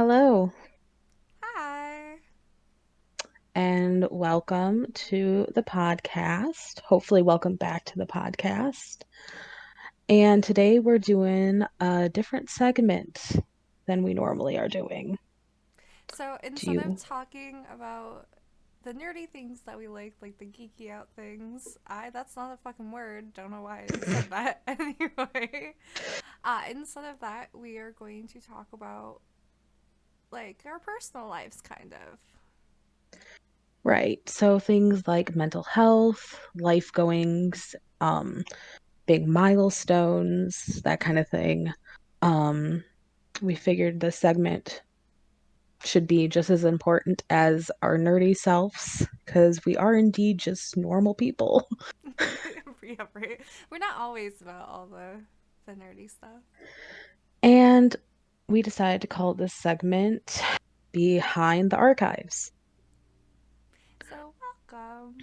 Hello, Hi. and welcome to the podcast. Hopefully, welcome back to the podcast. And today we're doing a different segment than we normally are doing. So Do instead of you? talking about the nerdy things that we like the geeky out things, that's not a fucking word. Don't know why I said that anyway. Instead of that, we are going to talk about like our personal lives, kind of. Right. So, things like mental health, life goings, big milestones, that kind of thing. Um, we figured this segment should be just as important as our nerdy selves because we are indeed just normal people. Yeah, right. We're not always about all the nerdy stuff. And we decided to call this segment Behind the Archives. So welcome.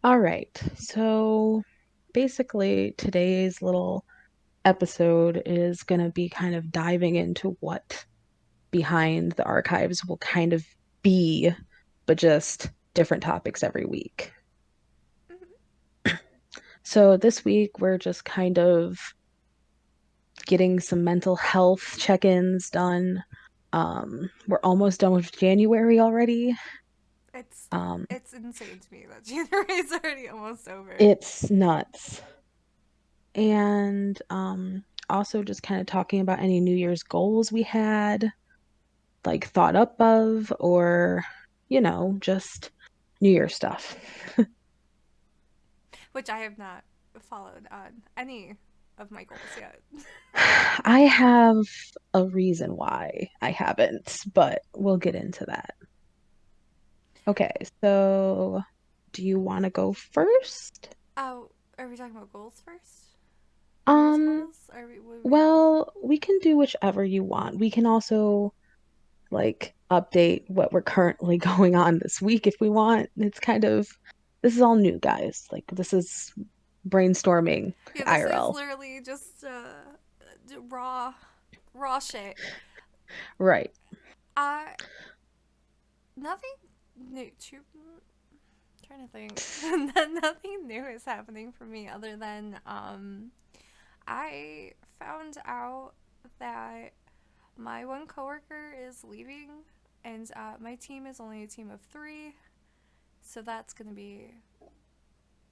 All right. So basically, today's little episode is going to be kind of diving into what Behind the Archives will kind of be, but just different topics every week. Mhm. So this week, we're just kind of getting some mental health check-ins done. We're almost done with January already. It's Um, it's insane to me that January is already almost over. it's nuts. And also just kind of talking about any New Year's goals we had, like thought up of, or, just New Year stuff. Which I have not followed on any of my goals yet. I have a reason why I haven't, but we'll get into that. Okay, so do you want to go first? Oh, are we talking about goals first? New Year's Um, goals? Are we? Would we? well, we can do whichever you want. We can also like update what we're currently going on this week if we want. This is all new, guys. Like this is brainstorming Yeah, this is IRL. literally just raw, raw shit. Right. Uh, Nothing new. Trying to think. Nothing new is happening for me other than I found out that my one coworker is leaving, and my team is only a team of three, so that's gonna be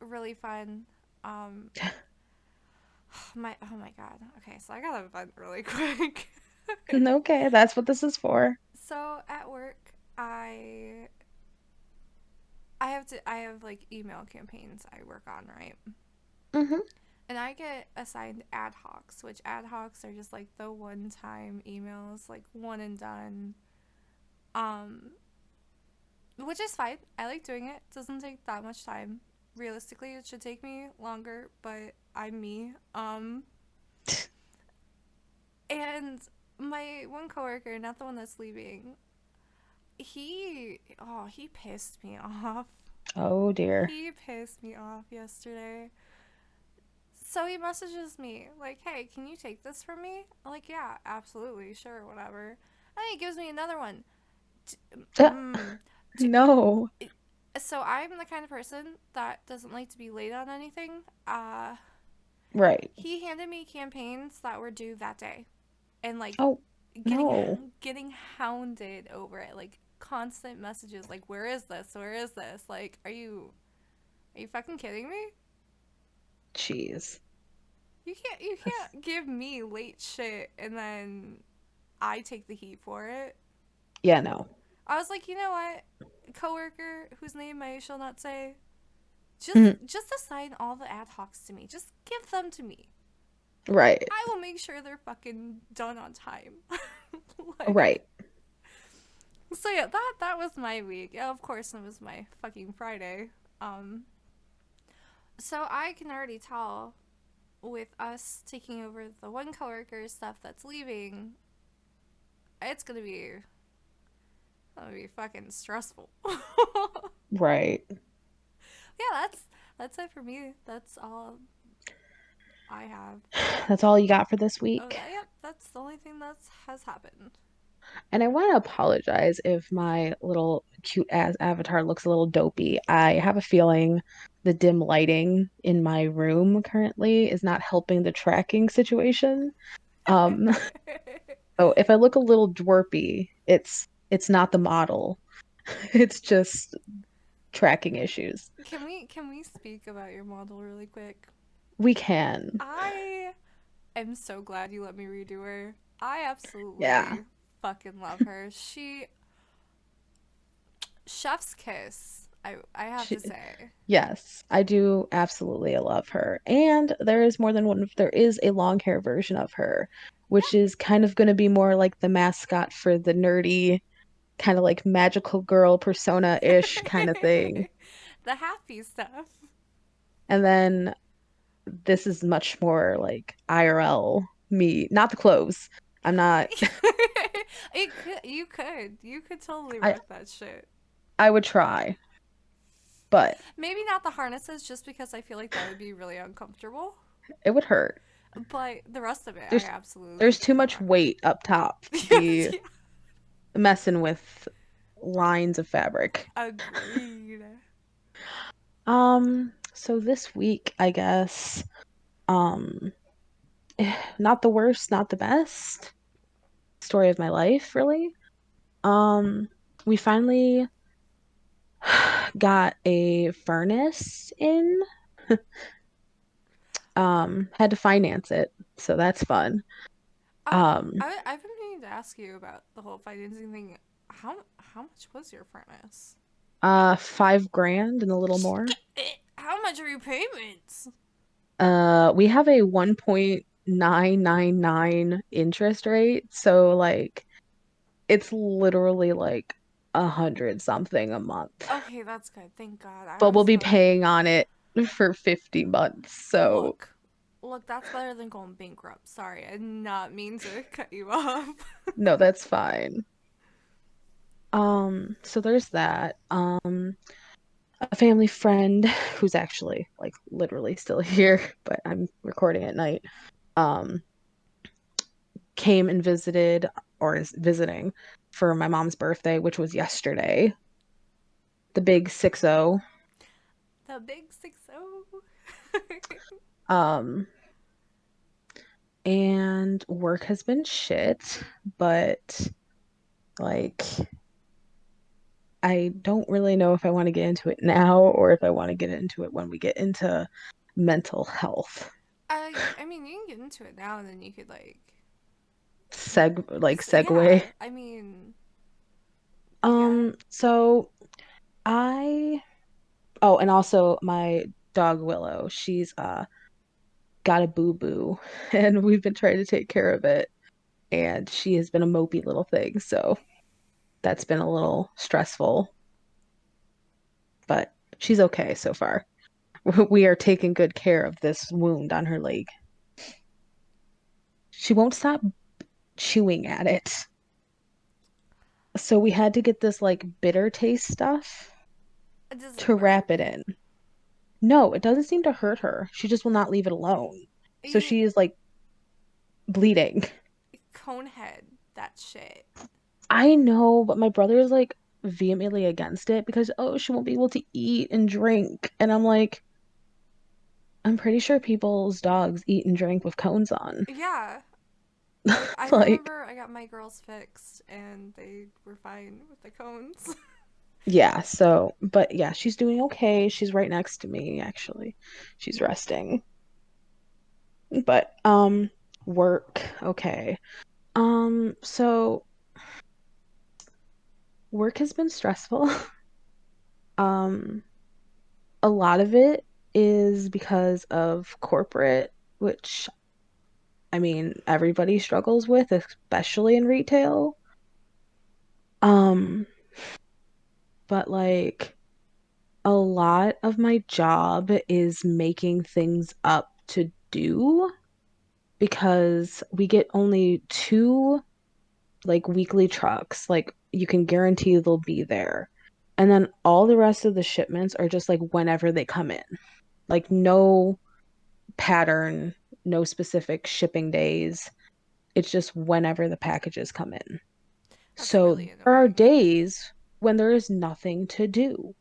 really fun. Um, my oh my god. Okay, so I gotta vent really quick. Okay, that's what this is for. So at work, I have like email campaigns I work on, right? Hmm. And I get assigned ad hocs, which ad hocs are just like the one time emails, like one and done. Um, which is fine. I like doing it. It doesn't take that much time. Realistically, it should take me longer, but I'm me. And my one coworker, not the one that's leaving, he pissed me off. Oh dear. He pissed me off yesterday. So he messages me like, "Hey, can you take this from me?" I'm like, "Yeah, absolutely, sure, whatever." And he gives me another one. Uh, Mm, no. so I'm the kind of person that doesn't like to be late on anything. Right. He handed me campaigns that were due that day, and like Oh getting no. getting hounded over it, like constant messages, like, "Where is this? Where is this? Like, are you fucking kidding me? Jeez. You That's- can't give me late shit and then I take the heat for it." Yeah, no. I was like, you know what, coworker whose name I shall not say, Mhm. just assign all the ad hocs to me. Just give them to me. Right. I will make sure they're fucking done on time. Like, Right. so yeah, that was my week. Yeah, of course, it was my fucking Friday. Um, so I can already tell with us taking over the one coworker stuff that's leaving, it's gonna be fucking stressful. Right. Yeah, that's it for me. That's all I have. That's all you got for this Oh, week? yep, the only thing that has happened. And I want to apologize if my little cute ass avatar looks a little dopey. I have a feeling the dim lighting in my room currently is not helping the tracking situation. Um, so if I look a little dwarpy, it's not the model. It's just tracking issues. Can we speak about your model really quick? We can. I am so glad you let me redo her. I Yeah. absolutely fucking love her. She chef's kiss. I have She, to say. yes, I do absolutely love her. And there is more than one, there is a long hair version of her, which is kind of going to be more like the mascot for the nerdy, kind of like magical girl persona-ish kind of thing. The happy stuff. And then this is much more like IRL me, not the clothes. I'm not, You could totally I rock that shit. I would try, but Maybe not the harnesses, just because I feel like that would be really uncomfortable. it would hurt. But the rest of it, I There's absolutely there's too can much rock. weight up top to Yes, be yeah. messing with lines of fabric. Agreed. So this week, I guess, um, not the worst, not the best story of my life, really. Um, we finally got a furnace in, had to finance it, so that's fun. Uh, Um, I've been meaning to ask you about the whole financing thing. How much was your furnace? 5 grand and a little more. How much are your payments? We have a 1.999 interest rate, so like it's literally like 100 something a month. Okay, that's good. Thank God. I But we'll was be like, paying on it for 50 months. So look, look, that's better than going bankrupt. Sorry, I did not mean to cut you off. no, that's fine. So there's that. A family friend who's actually like literally still here, but I'm recording at night, um, came and visited or is visiting for my mom's birthday, which was yesterday, the big 6-0. The big 6-0. Um, and work has been shit, but like I don't really know if I want to get into it now or if I want to get into it when we get into mental health. I mean, you can get into it now, and then you could like, Segue. yeah. I mean, yeah. So I oh, and also my dog Willow, she's got a boo-boo and we've been trying to take care of it and she has been a mopey little thing, so that's been a little stressful, but she's okay so far. We are taking good care of this wound on her leg. She won't stop chewing at it. So we had to get this like bitter taste stuff Does it to wrap it work? in. No, it doesn't seem to hurt her. She just will not leave it alone. So You she is like bleeding. conehead that shit. I know, but my brother is like vehemently against it because, oh, she won't be able to eat and drink. And I'm like, I'm pretty sure people's dogs eat and drink with cones on. Yeah, I Like, remember I got my girls fixed, and they were fine with the cones. yeah, so, but yeah, she's doing okay. She's right next to me, actually. She's resting. But, work, okay. So work has been stressful. Um, a lot of it is because of corporate, which I mean, everybody struggles with, especially in retail. Um, but like a lot of my job is making things up to do because we get only two like weekly trucks. Like you can guarantee they'll be there. And then all the rest of the shipments are just like whenever they come in. Like no pattern, no specific shipping days. It's just whenever the packages come in. That's So really there are annoying. days when there is nothing to do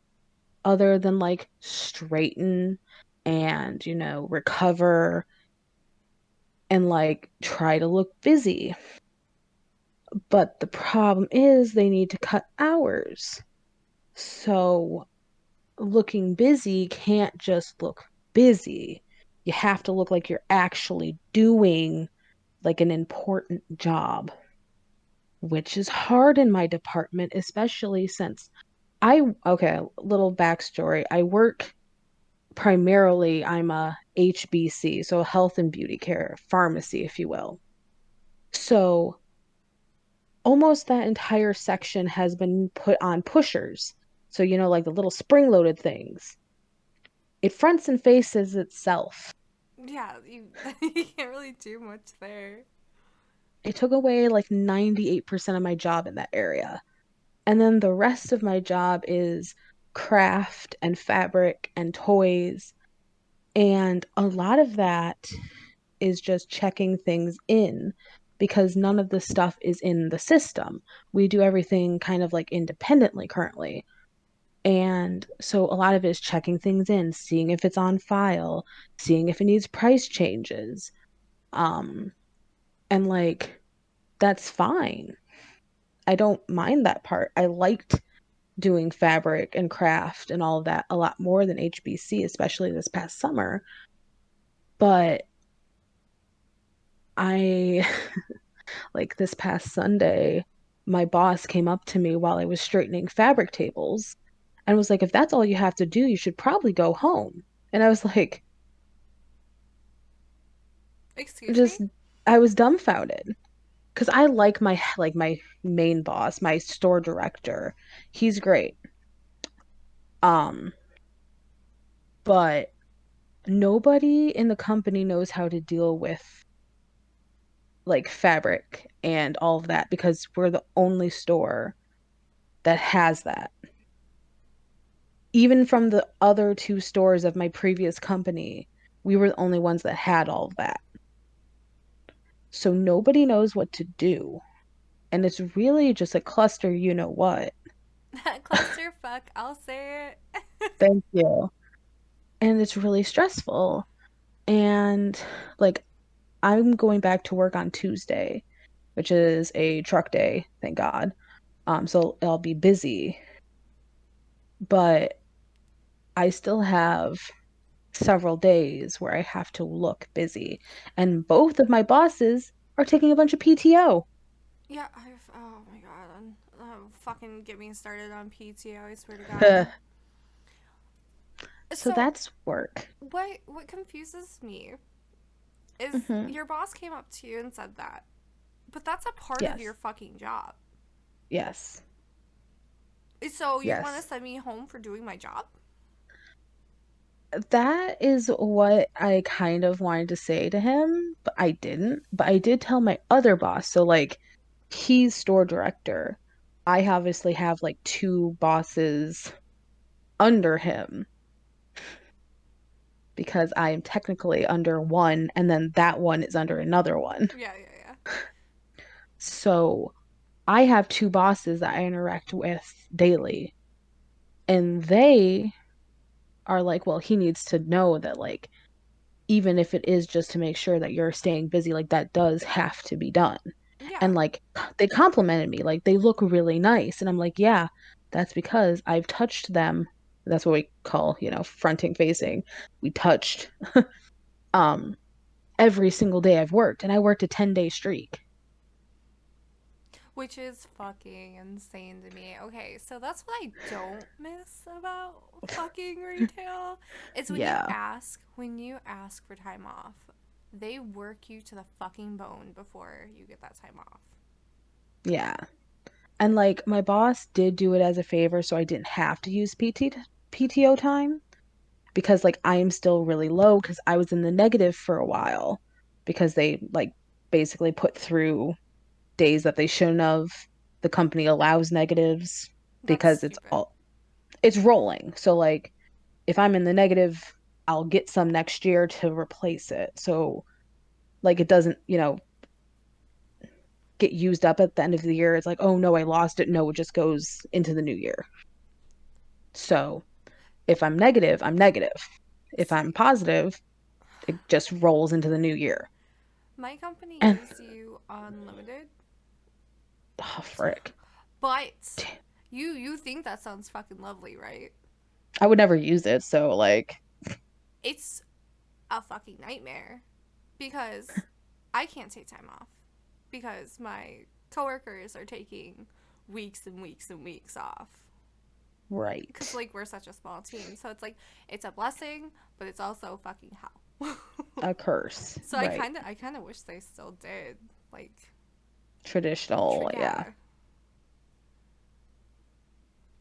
other than like straighten and, recover and like try to look busy. But the problem is they need to cut hours. So looking busy can't just look busy. You have to look like you're actually doing like an important job, which is hard in my department, especially since okay, little backstory. I work primarily, I'm a HBC, so health and beauty care pharmacy, if you will. So almost that entire section has been put on pushers. So, like the little spring loaded things. It fronts and faces itself. Yeah, you can't really do much there. It took away like 98% of my job in that area. And then the rest of my job is craft and fabric and toys. And a lot of that is just checking things in because none of the stuff is in the system. We do everything kind of like independently currently. And so a lot of it is checking things in, seeing if it's on file, seeing if it needs price changes. Um, and like that's fine. I don't mind that part. I liked doing fabric and craft and all of that a lot more than HBC, especially this past summer. But I, like this past Sunday, my boss came up to me while I was straightening fabric tables and was like, if that's all you have to do, you should probably go home. And I was like, Excuse me? just, I was dumbfounded because I like my main boss, my store director. He's great. Um, but nobody in the company knows how to deal with like fabric and all of that because we're the only store that has that. Even from the other two stores of my previous company, we were the only ones that had all of that. So nobody knows what to do. And it's really just a cluster, you know what. Clusterfuck, I'll say it. Thank you. And it's really stressful. And like I'm going back to work on Tuesday, which is a truck day, thank God. So I'll be busy, but I still have several days where I have to look busy. And both of my bosses are taking a bunch of PTO. Yeah, oh my god. Fucking get me started on PTO, I swear to God. So So, that's work. what confuses me is Hmm. your boss came up to you and said that, but that's a part of your Yes. fucking job. Yes. So, you want to Yes. send me home for doing my job? That is what I kind of wanted to say to him, but I didn't. But I did tell my other boss. So, like, he's store director. I obviously have like two bosses under him because I am technically under one, and then that one is under another one. Yeah, yeah, yeah. So I have two bosses that I interact with daily, and they are like, well, he needs to know that, like, even if it is just to make sure that you're staying busy, like, that does have to be done. Yeah, And, like, they complimented me, like, they look really nice. And I'm like, yeah, that's because I've touched them. That's what we call, fronting facing. We touched um every single day I've worked, and I worked a 10-day streak. which is fucking insane to me. Okay, so that's what I don't miss about fucking retail is Yeah, when you ask for time off, they work you to the fucking bone before you get that time off. yeah. And like my boss did do it as a favor, so I didn't have to use PTO time because like I am still really low because I was in the negative for a while because they like basically put through days that they shouldn't have. The company allows negatives That's because stupid. it's rolling. So like if I'm in the negative, I'll get some next year to replace it. So like it doesn't, get used up at the end of the year. It's like, oh no, I lost it. No, it just goes into the new year. So if I'm negative, I'm negative. If I'm See, positive, it just rolls into the new year. my company And gives you unlimited, oh, frick. but you think that sounds fucking lovely, right? I would never use it. So, like, It's a fucking nightmare because I can't take time off because my coworkers are taking weeks and weeks and weeks off because right. like we're such a small team. So it's like it's a blessing, but it's also fucking hell. A curse. So Right. I kind of wish they still did like Traditional. Yeah. yeah.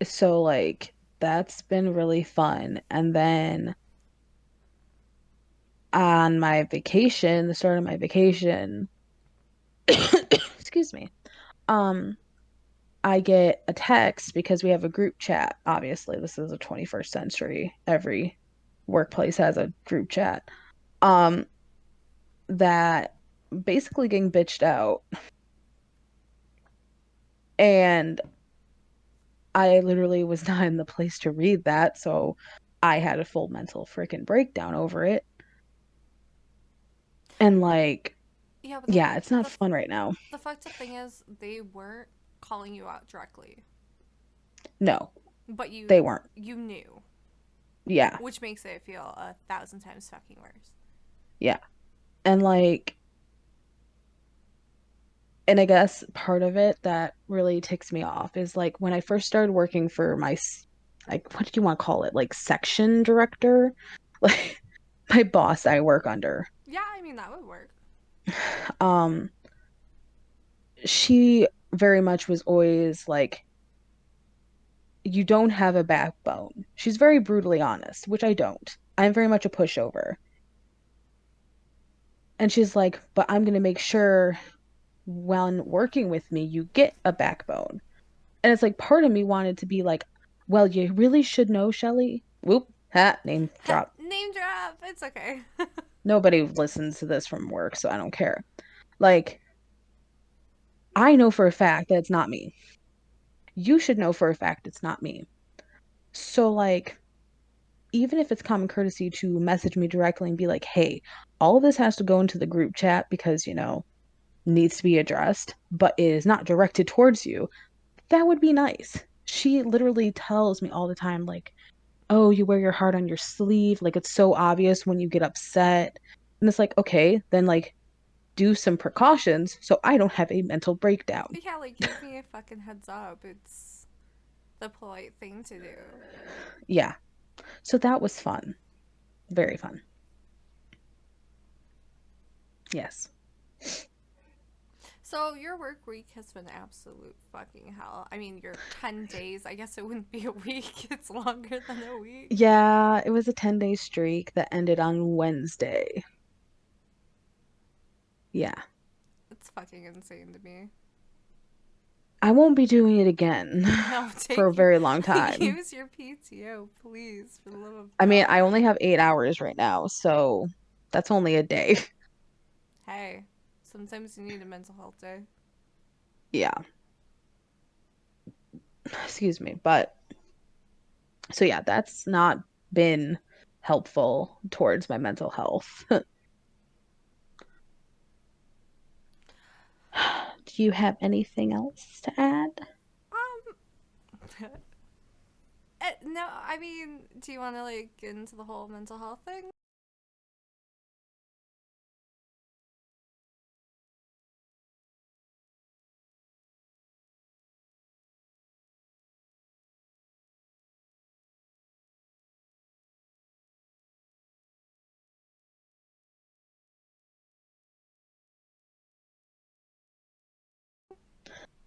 So, like, that's been really fun. And then on my vacation, the start of my vacation, excuse me, um, I get a text because we have a group chat. Obviously, this is the 21st century. Every workplace has a group chat. Um, that basically getting bitched out. And I literally was not in the place to read that, so I had a full mental freaking breakdown over it. And like, Yeah, but yeah, it's not fun right now. the fucked up thing is they weren't calling you out directly, No, but they weren't. you knew, Yeah, which makes it feel 1,000 times fucking worse. yeah. And like, and I guess part of it that really ticks me off is like when I first started working for like, what do you want to call it? Like section director? Like my boss I work under. Yeah, I mean that would work. Um, she very much was always like, you don't have a backbone. She's very brutally honest, which I don't. I'm very much a pushover. And she's like, but I'm going to make sure when working with me, you get a backbone. And it's like part of me wanted to be like, well, you really should know, Shelley. Whoop, ha, name drop. Name drop. It's okay. Nobody listens to this from work, so I don't care. Like, I know for a fact that it's not me. You should know for a fact it's not me. So, like, even if it's common courtesy to message me directly and be like, hey, all of this has to go into the group chat because, needs to be addressed, but it is not directed towards you, that would be nice. She literally tells me all the time, like, oh, you wear your heart on your sleeve. Like, it's so obvious when you get upset. And it's like, okay, then, like, do some precautions so I don't have a mental breakdown. Yeah, like give me a fucking heads up. It's the polite thing to do. Yeah. So that was fun. Very fun. Yes. So your work week has been absolute fucking hell. I mean, your 10 days, I guess it wouldn't be a week. It's longer than a week. Yeah, it was a 10-day streak that ended on Wednesday. Yeah. It's fucking insane to me. I won't be doing it again No, for a take your very long time. use your PTO, please, for the love of I mean, I God. only have 8 hours right now, so that's only a day. Hey, sometimes you need a mental health day. Yeah, excuse me. But so yeah, that's not been helpful towards my mental health. Do you have anything else to add? Um, no, I mean, do you want to like get into the whole mental health thing?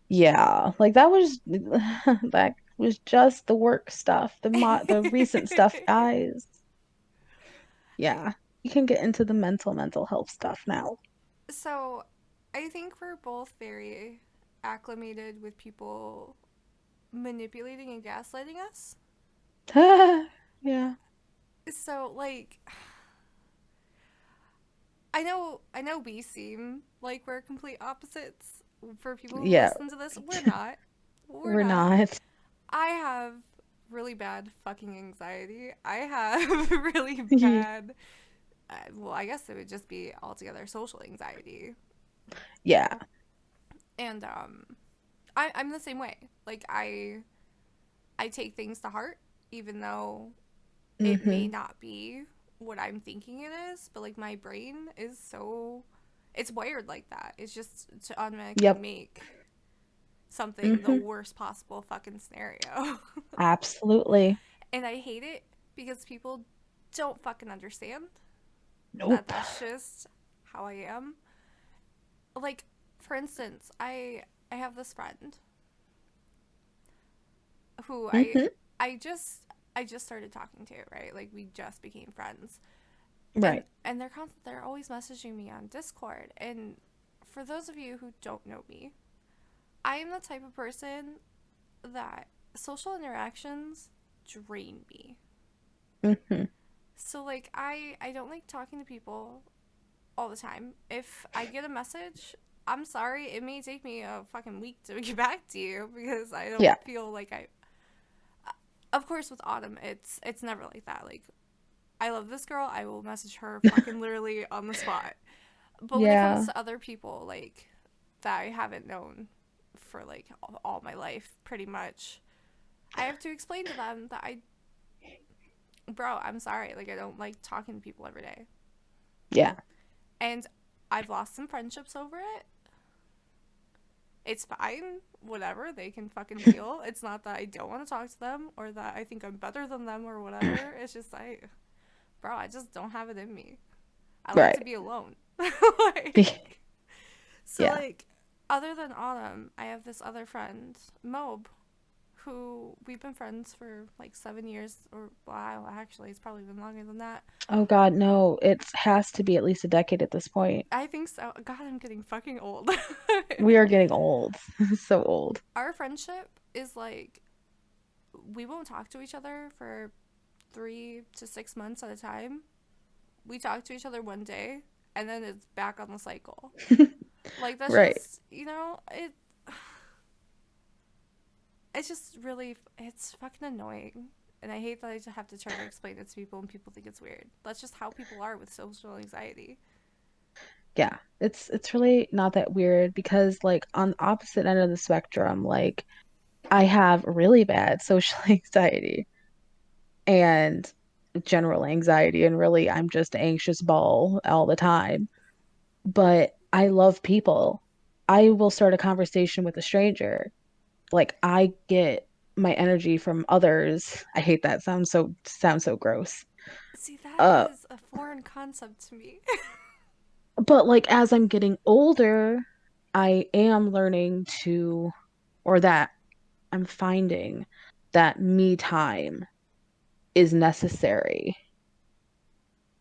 Yeah, like that was that was just the work stuff, the recent stuff, guys. Yeah, you can get into the mental health stuff now. So, I think we're both very acclimated with people manipulating and gaslighting us. Yeah. So, like, I know we seem like we're complete opposites. For people who Yeah, listen to this, we're not. We're we're not. not. I have really bad fucking anxiety. I have really bad. Well, I guess it would just be altogether social anxiety, Yeah. and I'm the same way. Like I take things to heart, even though it may Mhm. not be what I'm thinking it is. But like my brain is so, it's wired like that. It's just to automatically Yep. make something the Mhm. worst possible fucking scenario. Absolutely. And I hate it because people don't fucking understand that Nope. that's just how I am. Like, for instance, I have this friend who Mhm. I just started talking to, right? Like we just became friends. Right. And they're always messaging me on Discord. And for those of you who don't know me, I am the type of person that social interactions drain me. Mhm. So like I don't like talking to people all the time. If I get a message, I'm sorry, it may take me a fucking week to get back to you because I don't Yeah. feel like I. Of course, with Autumn, it's never like that. Like I love this girl, I will message her fucking literally on the spot. But when it comes Yeah. to other people, like that I haven't known for like all my life, pretty much, I have to explain to them that bro, I'm sorry, like I don't like talking to people every day, Yeah. and I've lost some friendships over it. It's fine. Whatever. They can fucking deal. It's not that I don't want to talk to them or that I think I'm better than them or whatever. It's just bro, I just don't have it in me. I like to Right. be alone. like, so Yeah. like, other than Autumn, I have this other friend, Mob, who we've been friends for like 7 years, or wow, actually, it's probably been longer than that. Oh God, no. It has to be at least a decade at this point. I think so. God, I'm getting fucking old. We are getting old. So old. Our friendship is like we won't talk to each other for 3 to 6 months at a time. We talk to each other one day, and then it's back on the cycle. Like that's Right. just it's just really it's fucking annoying. And I hate that I just have to try to explain it to people and people think it's weird. That's just how people are with social anxiety. Yeah. It's really not that weird because like on the opposite end of the spectrum, like I have really bad social anxiety and general anxiety and really I'm just anxious ball all the time. But I love people. I will start a conversation with a stranger. Like I get my energy from others. I hate that sounds so gross. See, that Uh is a foreign concept to me. but like as I'm getting older, I am learning to or that I'm finding that me time is necessary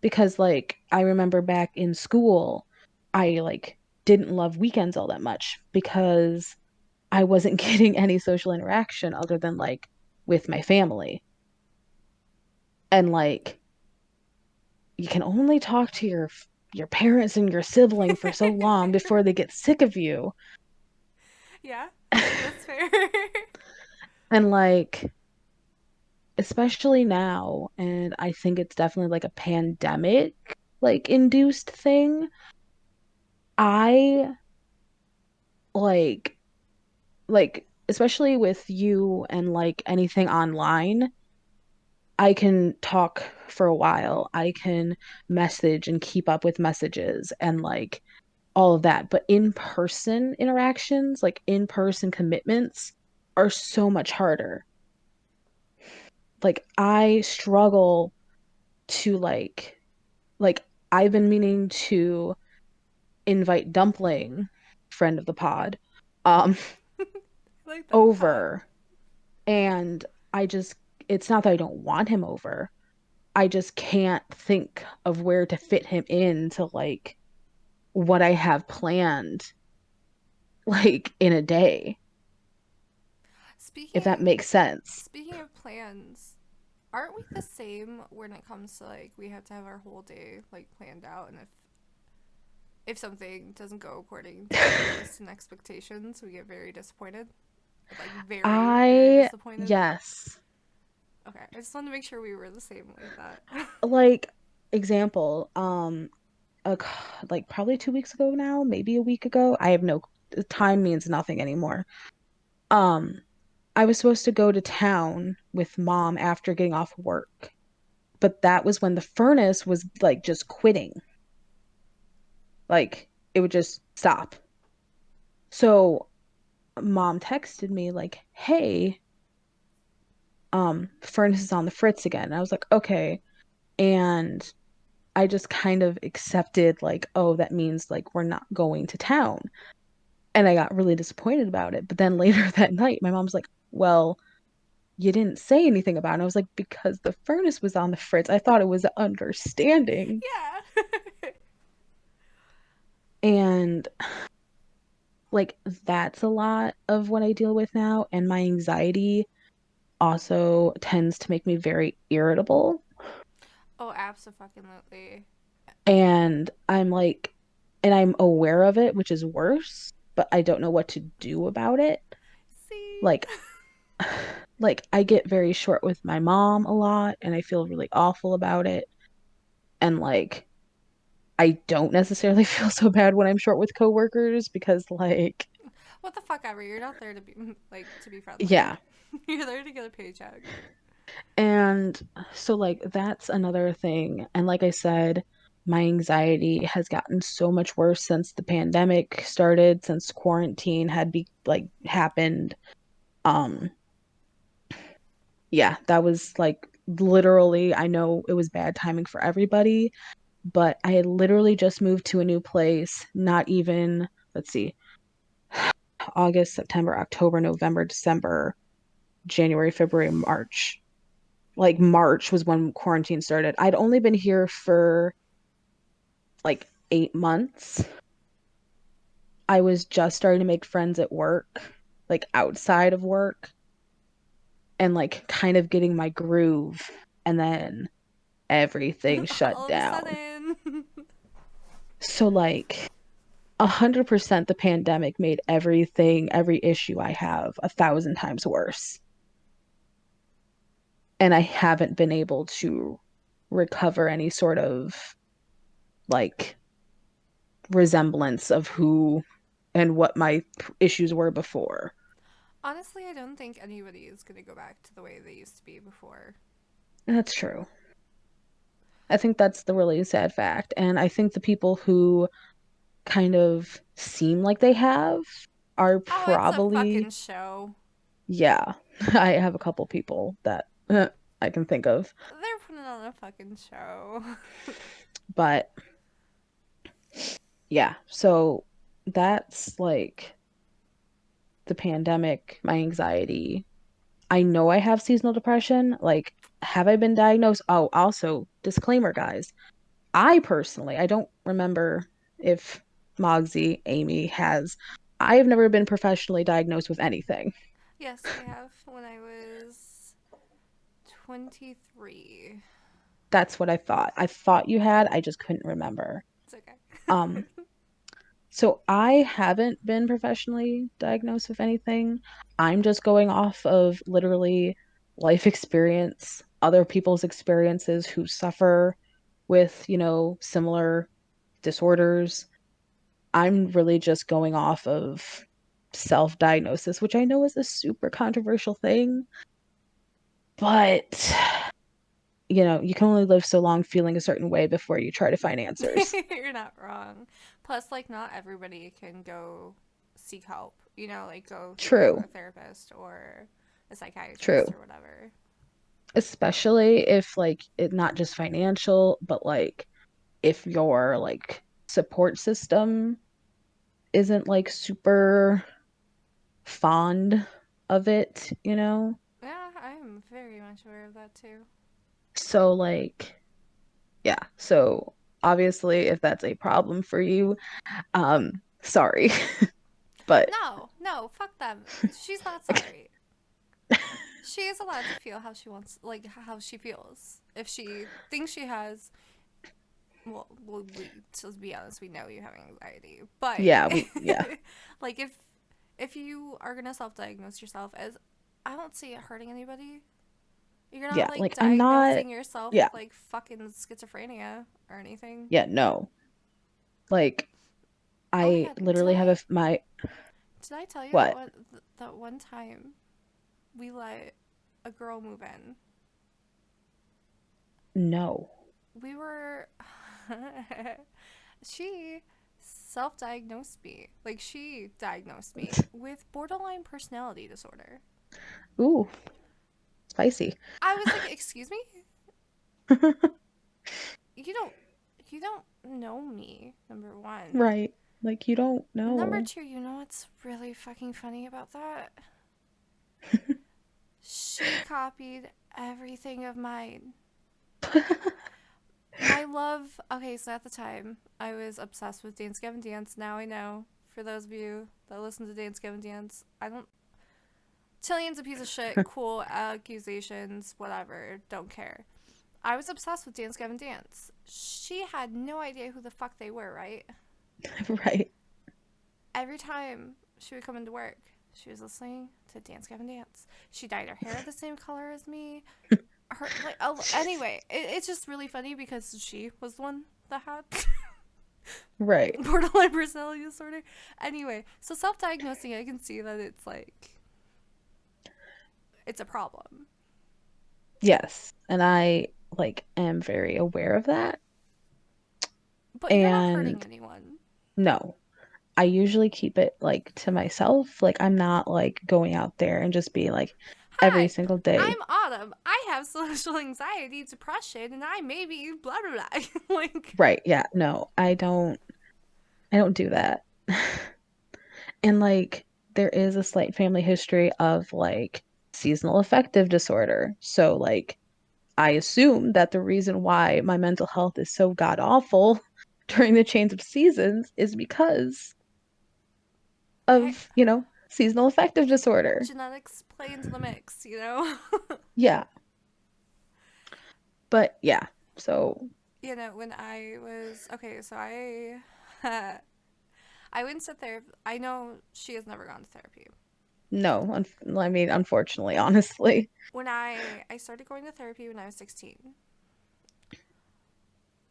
because like I remember back in school, I like didn't love weekends all that much because I wasn't getting any social interaction other than like with my family. And like you can only talk to your parents and your sibling for so long before they get sick of you. Yeah, that's fair. And like especially now, and I think it's definitely like a pandemic like induced thing. I like especially with you and like anything online, I can talk for a while. I can message and keep up with messages and like all of that. But in-person interactions, like in-person commitments are so much harder. Like I struggle to like I've been meaning to invite Dumpling, friend of the pod, um I like that pod. over and I just it's not that I don't want him over. I just can't think of where to fit him into like what I have planned like in a day, if that Speaking makes sense. speaking of plans, aren't we the same when it comes to like we have to have our whole day like planned out and if if something doesn't go according to our list and expectations, we get very disappointed. Like, very, very I disappointed. yes. Okay, I just wanted to make sure we were the same like that. Like example, a, like probably 2 weeks ago now, maybe a week ago. I have no time means nothing anymore. Um, I was supposed to go to town with mom after getting off work, but that was when the furnace was like just quitting. Like it would just stop. So mom texted me like, "Hey, furnace is on the fritz again." And I was like, "Okay." And I just kind of accepted like, "Oh, that means like we're not going to town." And I got really disappointed about it. But then later that night, my mom's like, "Well, you didn't say anything about it." And I was like, "Because the furnace was on the fritz. I thought it was understanding." Yeah. And like that's a lot of what I deal with now. And my anxiety also tends to make me very irritable. Oh, absolutely. And I'm like, and I'm aware of it, which is worse, but I don't know what to do about it. See? Like, like I get very short with my mom a lot, and I feel really awful about it. And like, I don't necessarily feel so bad when I'm short with coworkers because, like, What the fuck ever. You're not there to be like to be friendly. yeah. You're there to get a paycheck. And so, like, that's another thing. And like I said, my anxiety has gotten so much worse since the pandemic started, since quarantine had be like happened. Um, yeah, that was like literally, I know it was bad timing for everybody, but I had literally just moved to a new place, not even, let's see, August, September, October, November, December, January, February, March. Like March was when quarantine started. I'd only been here for like 8 months. I was just starting to make friends at work, like outside of work, and like kind of getting my groove. And then everything shut All of a down. sudden. So, like, 100% the pandemic made everything, every issue I have 1,000 times worse. And I haven't been able to recover any sort of like resemblance of who and what my issues were before. Honestly, I don't think anybody is going to go back to the way they used to be before. That's true. I think that's the really sad fact. And I think the people who kind of seem like they have are Oh, it's a probably, fucking show. yeah, I have a couple people that I can think of. They're putting on a fucking show. But yeah, so that's like the pandemic, my anxiety. I know I have seasonal depression. Like, have I been diagnosed? Oh, also, disclaimer, guys. I personally, I don't remember if Mogsy, Amy has. I have never been professionally diagnosed with anything. Yes, I have when I was 23. That's what I thought. I thought you had, I just couldn't remember. It's okay. Um, so I haven't been professionally diagnosed with anything. I'm just going off of literally life experience, other people's experiences who suffer with, similar disorders. I'm really just going off of self-diagnosis, which I know is a super controversial thing, but you can only live so long feeling a certain way before you try to find answers. You're not wrong. Plus, like, not everybody can go seek help, like go through True, a therapist or a true. psychiatrist or whatever. Especially if like it not just financial, but like if your like support system isn't like super fond of it. Yeah, I'm very much aware of that too. So like yeah, so obviously if that's a problem for you, sorry, but No, no, fuck them. She's not sorry. She is allowed to feel how she wants, like how she feels. If she thinks she has well, let's be honest, we know you have anxiety, but Yeah, yeah. like if you are gonna self-diagnose yourself as, I don't see it hurting anybody. You're not Yeah, like like I'm not diagnosing yourself yeah. with like fucking schizophrenia or anything. Yeah, no. Like Oh my I god, literally have my did I tell you that what? one that one time we let a girl move in? No. We were she self-diagnosed me. Like she diagnosed me with borderline personality disorder. Ooh, spicy. I was like, "Excuse me? You don't you don't know me." Number 1. Right. Like you don't Number know. 2, you know what's really fucking funny about that? She copied everything of mine. My love. Okay, so at the time, I was obsessed with Dance Gavin Dance. Now I know. For those of you that listen to Dance Gavin Dance, I don't. Tillion's a piece of shit. Cool accusations, whatever. Don't care. I was obsessed with Dance Gavin Dance. She had no idea who the fuck they were, right? Right. Every time she would come into work, she was listening to Dance Gavin Dance. She dyed her hair the same color as me. Her like anyway, it's just really funny because she was the one that had Right. borderline personality disorder. Anyway, so self-diagnosing, I can see that it's like it's a problem, Yes. And I like am very aware of that. but you're not hurting And anyone. no, I usually keep it like to myself. Like I'm not like going out there and just being like every Hi, single day. I'm Autumn. I have social anxiety, depression, and I may be blah blah blah. Like, Right. Yeah. No, I don't do that. And like there is a slight family history of like seasonal affective disorder. So like I assume that the reason why my mental health is so god awful during the change of seasons is because hey, of, seasonal affective disorder. genetics play into the mix, you know. Yeah. But yeah. So You know, when I was okay, so I I went to therapy. I know she has never gone to therapy. no, I mean, unfortunately, honestly. When I started going to therapy when I was 16.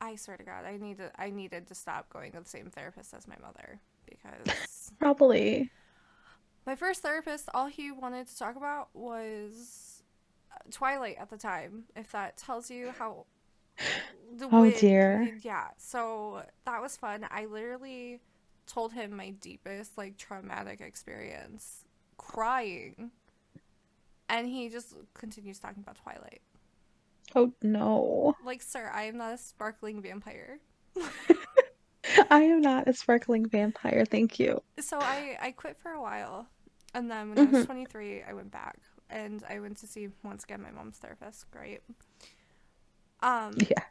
I swear to God, I needed to stop going to the same therapist as my mother because Probably. my first therapist, all he wanted to talk about was Twilight at the time. If that tells you how the Oh wind, dear. yeah. So that was fun. I literally told him my deepest like traumatic experience, crying, and he just continues talking about Twilight. Oh no. Like, sir, I am not a sparkling vampire. I am not a sparkling vampire, thank you. So I quit for a while, and then when I was Hmm. 23, I went back and I went to see once again my mom's therapist. Great. Um, Yeah.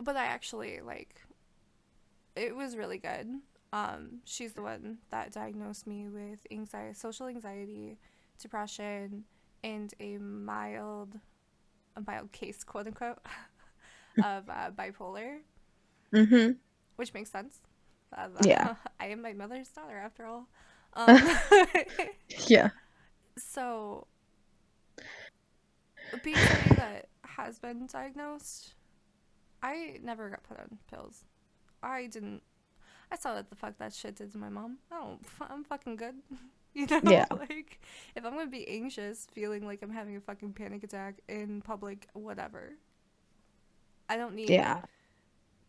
but I actually like it was really good. She's the one that diagnosed me with anxiety, social anxiety, depression, and a mild case, quote unquote, of bipolar, Hmm. which makes sense. Yeah. I am my mother's daughter after all. Um, Yeah. so being somebody that has been diagnosed, I never got put on pills. I didn't. I saw what the fuck that shit did to my mom. I don't. I'm fucking good. You know, Yeah. like if I'm gonna be anxious, feeling like I'm having a fucking panic attack in public, whatever. I don't need Yeah.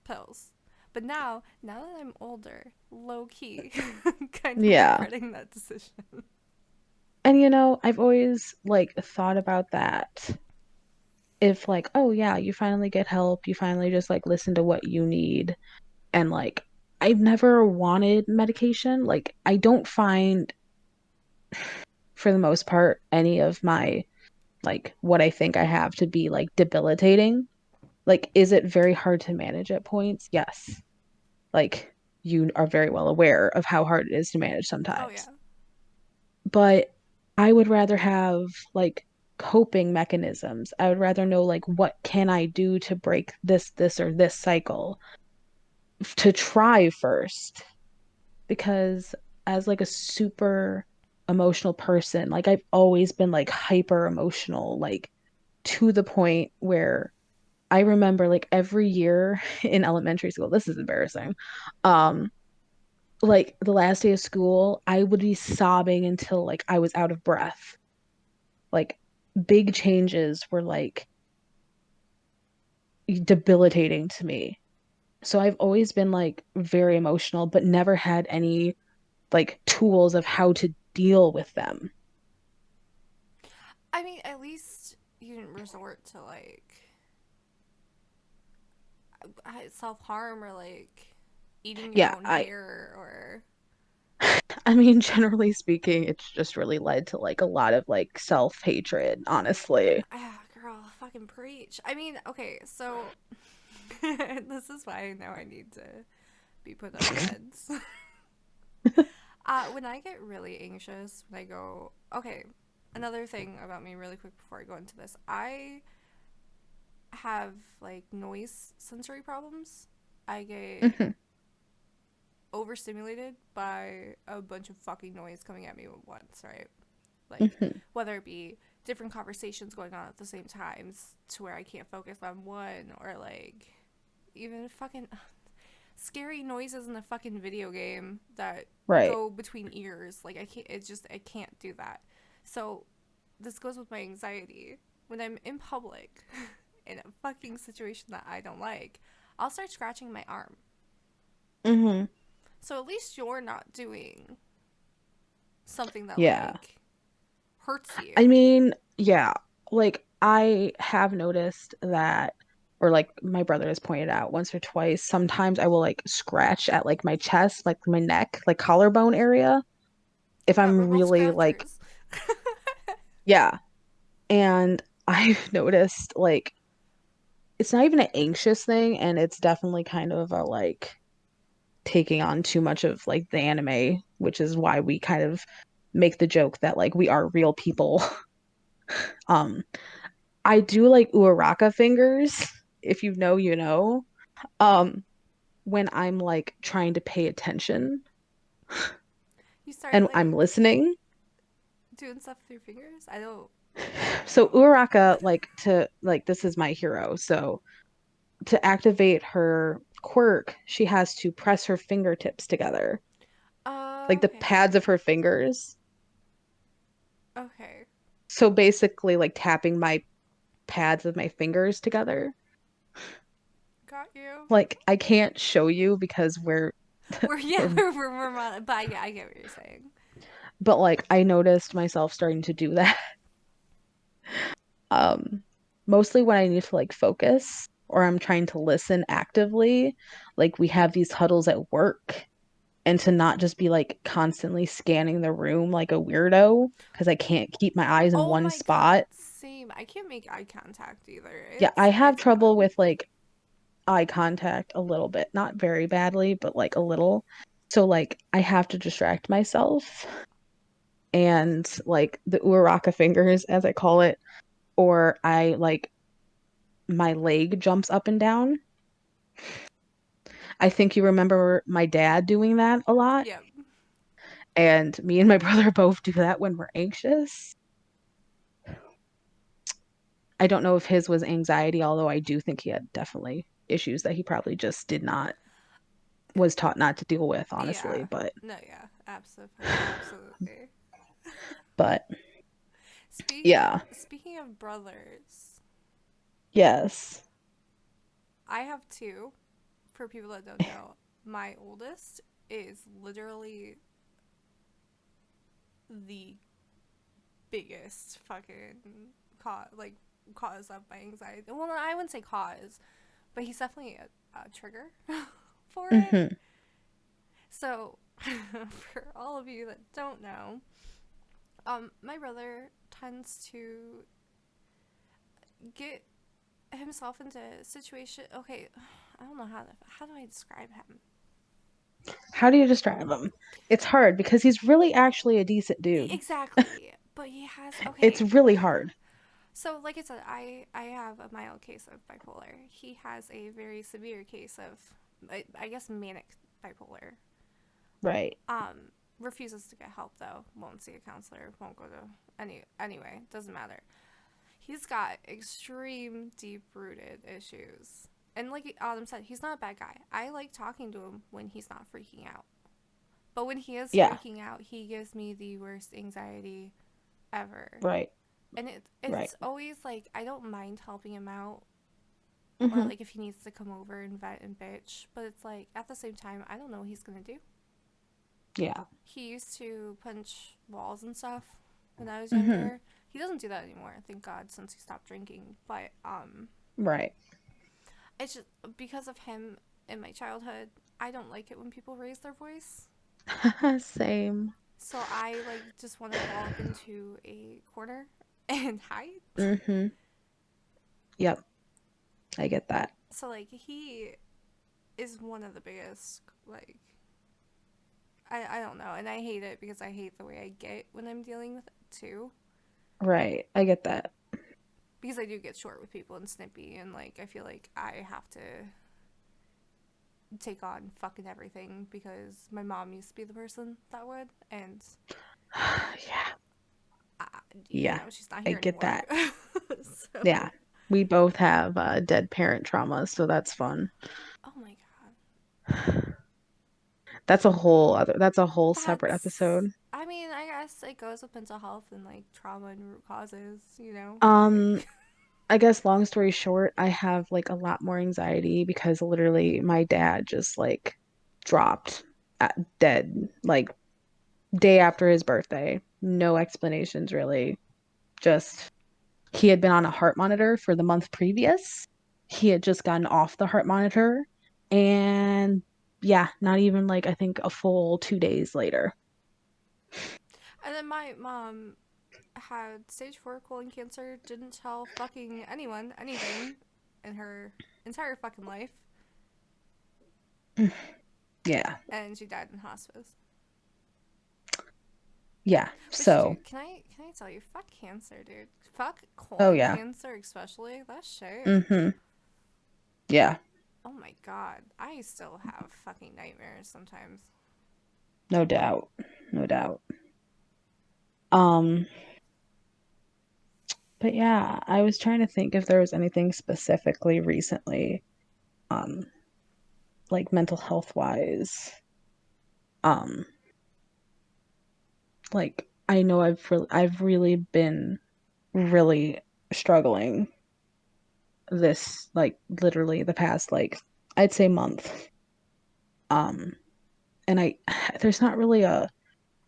pills. But now that I'm older, low key, kind of Yeah. regretting that decision. And I've always like thought about that. If like, oh yeah, you finally get help, you finally just like listen to what you need. And like I've never wanted medication. Like I don't find for the most part any of my like what I think I have to be like debilitating. Like is it very hard to manage at points? Yes. Like you are very well aware of how hard it is to manage Oh yeah. sometimes. But I would rather have like coping mechanisms. I would rather know like what can I do to break this or this cycle to try first because as like a super emotional person, like I've always been like hyper emotional, like to the point where I remember like every year in elementary school, this is embarrassing. Um, like the last day of school, I would be sobbing until like I was out of breath. Like big changes were like debilitating to me. So I've always been like very emotional, but never had any like tools of how to deal with them. I mean, at least you didn't resort to like self harm or like eating your Yeah, own hair or. I mean, generally speaking, it's just really led to like a lot of like self-hatred, honestly. Ah, girl, fucking preach. I mean, okay, so this is why I know I need to be put on meds. When I get really anxious, when I go, okay, another thing about me, really quick before I go into this, I have like noise sensory problems. I get Hmm. overstimulated by a bunch of fucking noise coming at me at once, right? Like, Hmm. whether it be different conversations going on at the same times to where I can't focus on one, or like even fucking scary noises in a fucking video game that Right. go between ears. Like, I can't, it's just, I can't do that. So, this goes with my anxiety. When I'm in public, in a fucking situation that I don't like, I'll start scratching my arm. Hmm. So, at least you're not doing something that, Yeah. like, hurts I you. mean, yeah, like I have noticed that, or like my brother has pointed out once or twice, sometimes I will like scratch at like my chest, like my neck, like collarbone area if Yeah, I'm we're both really like, scratchers. yeah. And I've noticed like it's not even an anxious thing, and it's definitely kind of a like taking on too much of like the anime, which is why we kind of make the joke that like we are real people. Um, I do like Uraraka fingers. If you know, you know. Um, when I'm like trying to pay attention You start, and I'm like, listening. doing stuff with your fingers? I don't So know. Uraraka, like to like this is my hero. So to activate her quirk, she has to press her fingertips together, like the pads Okay. of her fingers. Okay. So basically, like tapping my pads of my fingers together. Got you. Like I can't show you because we're We're, yeah, we're but yeah, I get what you're saying. but like I noticed myself starting to do that. Um mostly when I need to like focus or I'm trying to listen actively. Like we have these huddles at work and to not just be like constantly scanning the room like a weirdo because I can't keep my eyes in Oh one my god, spot. same. I can't make eye contact either. Yeah, I have It's trouble bad. with like eye contact a little bit, not very badly, but like a little. So like I have to distract myself and like the Uraraka fingers, as I call it, or I like my leg jumps up and down. I think you remember my dad doing that a lot, Yeah. and me and my brother both do that when we're anxious. I don't know if his was anxiety, although I do think he had definitely issues that he probably just did not was taught not to deal with, honestly. Yeah. No, yeah. Absolutely. But Speaking yeah, speaking of brothers, yes. I have two. For people that don't know, my oldest is literally the biggest fucking cause of my anxiety. Well, I wouldn't say cause, but he's definitely a trigger for it. Hmm. So, for all of you that don't know, my brother tends to get himself into a situation. Okay, I don't know how do I describe him. How do you describe him? It's hard because he's really actually a decent dude. Exactly, but he has It's okay. really hard. So, like I said, I have a mild case of bipolar. He has a very severe case of, I guess, manic bipolar. Right. Um, Refuses to get help though. Won't see a counselor. Won't go to anyway. Doesn't matter. He's got extreme deep rooted issues. And like Autumn said, he's not a bad guy. I like talking to him when he's not freaking out. But when he is Yeah. freaking out, he gives me the worst anxiety ever. Right. And Right. it's always like I don't mind helping him out or Hmm. like if he needs to come over and vet and bitch, but it's like at the same time I don't know what he's gonna do. Yeah. He used to punch walls and stuff when I was Hmm. younger. He doesn't do that anymore, thank God, since he stopped drinking. But Right. it's just because of him in my childhood. I don't like it when people raise their voice. Same. So I like just want to ball up into a corner and hide. Hmm. Yep. I get that. So like he is one of the biggest like I don't know, and I hate it because I hate the way I get when I'm dealing with it too. Right. I get that. Because I do get short with people and snippy, and like I feel like I have to take on fucking everything because my mom used to be the person that would, and Yeah. I, Yeah. she's not I here get anymore. that. Yeah. So, We both have dead parent trauma, so that's fun. oh my god, That's a whole separate that's. episode. I mean, I guess it goes with mental health and like trauma and root causes, Um, like. I guess long story short, I have like a lot more anxiety because literally my dad just like dropped dead like day after his birthday. No explanations really. Just he had been on a heart monitor for the month previous. He had just gotten off the heart monitor and yeah, not even like I think a full 2 days later. And then my mom had stage 4 colon cancer, didn't tell fucking anyone anything in her entire fucking life, Yeah. and she died in hospice. Yeah. Which, So, dude, can I tell you, fuck cancer, dude. Fuck oh colon yeah. cancer, especially. That shit. Mm-hmm. Yeah. Oh my god, I still have fucking nightmares sometimes. No doubt. No doubt. Um, but yeah, I was trying to think if there was anything specifically recently, um, like mental health wise. Um, like I know I've really been really struggling this like literally the past like I'd say month. Um, and I there's not really a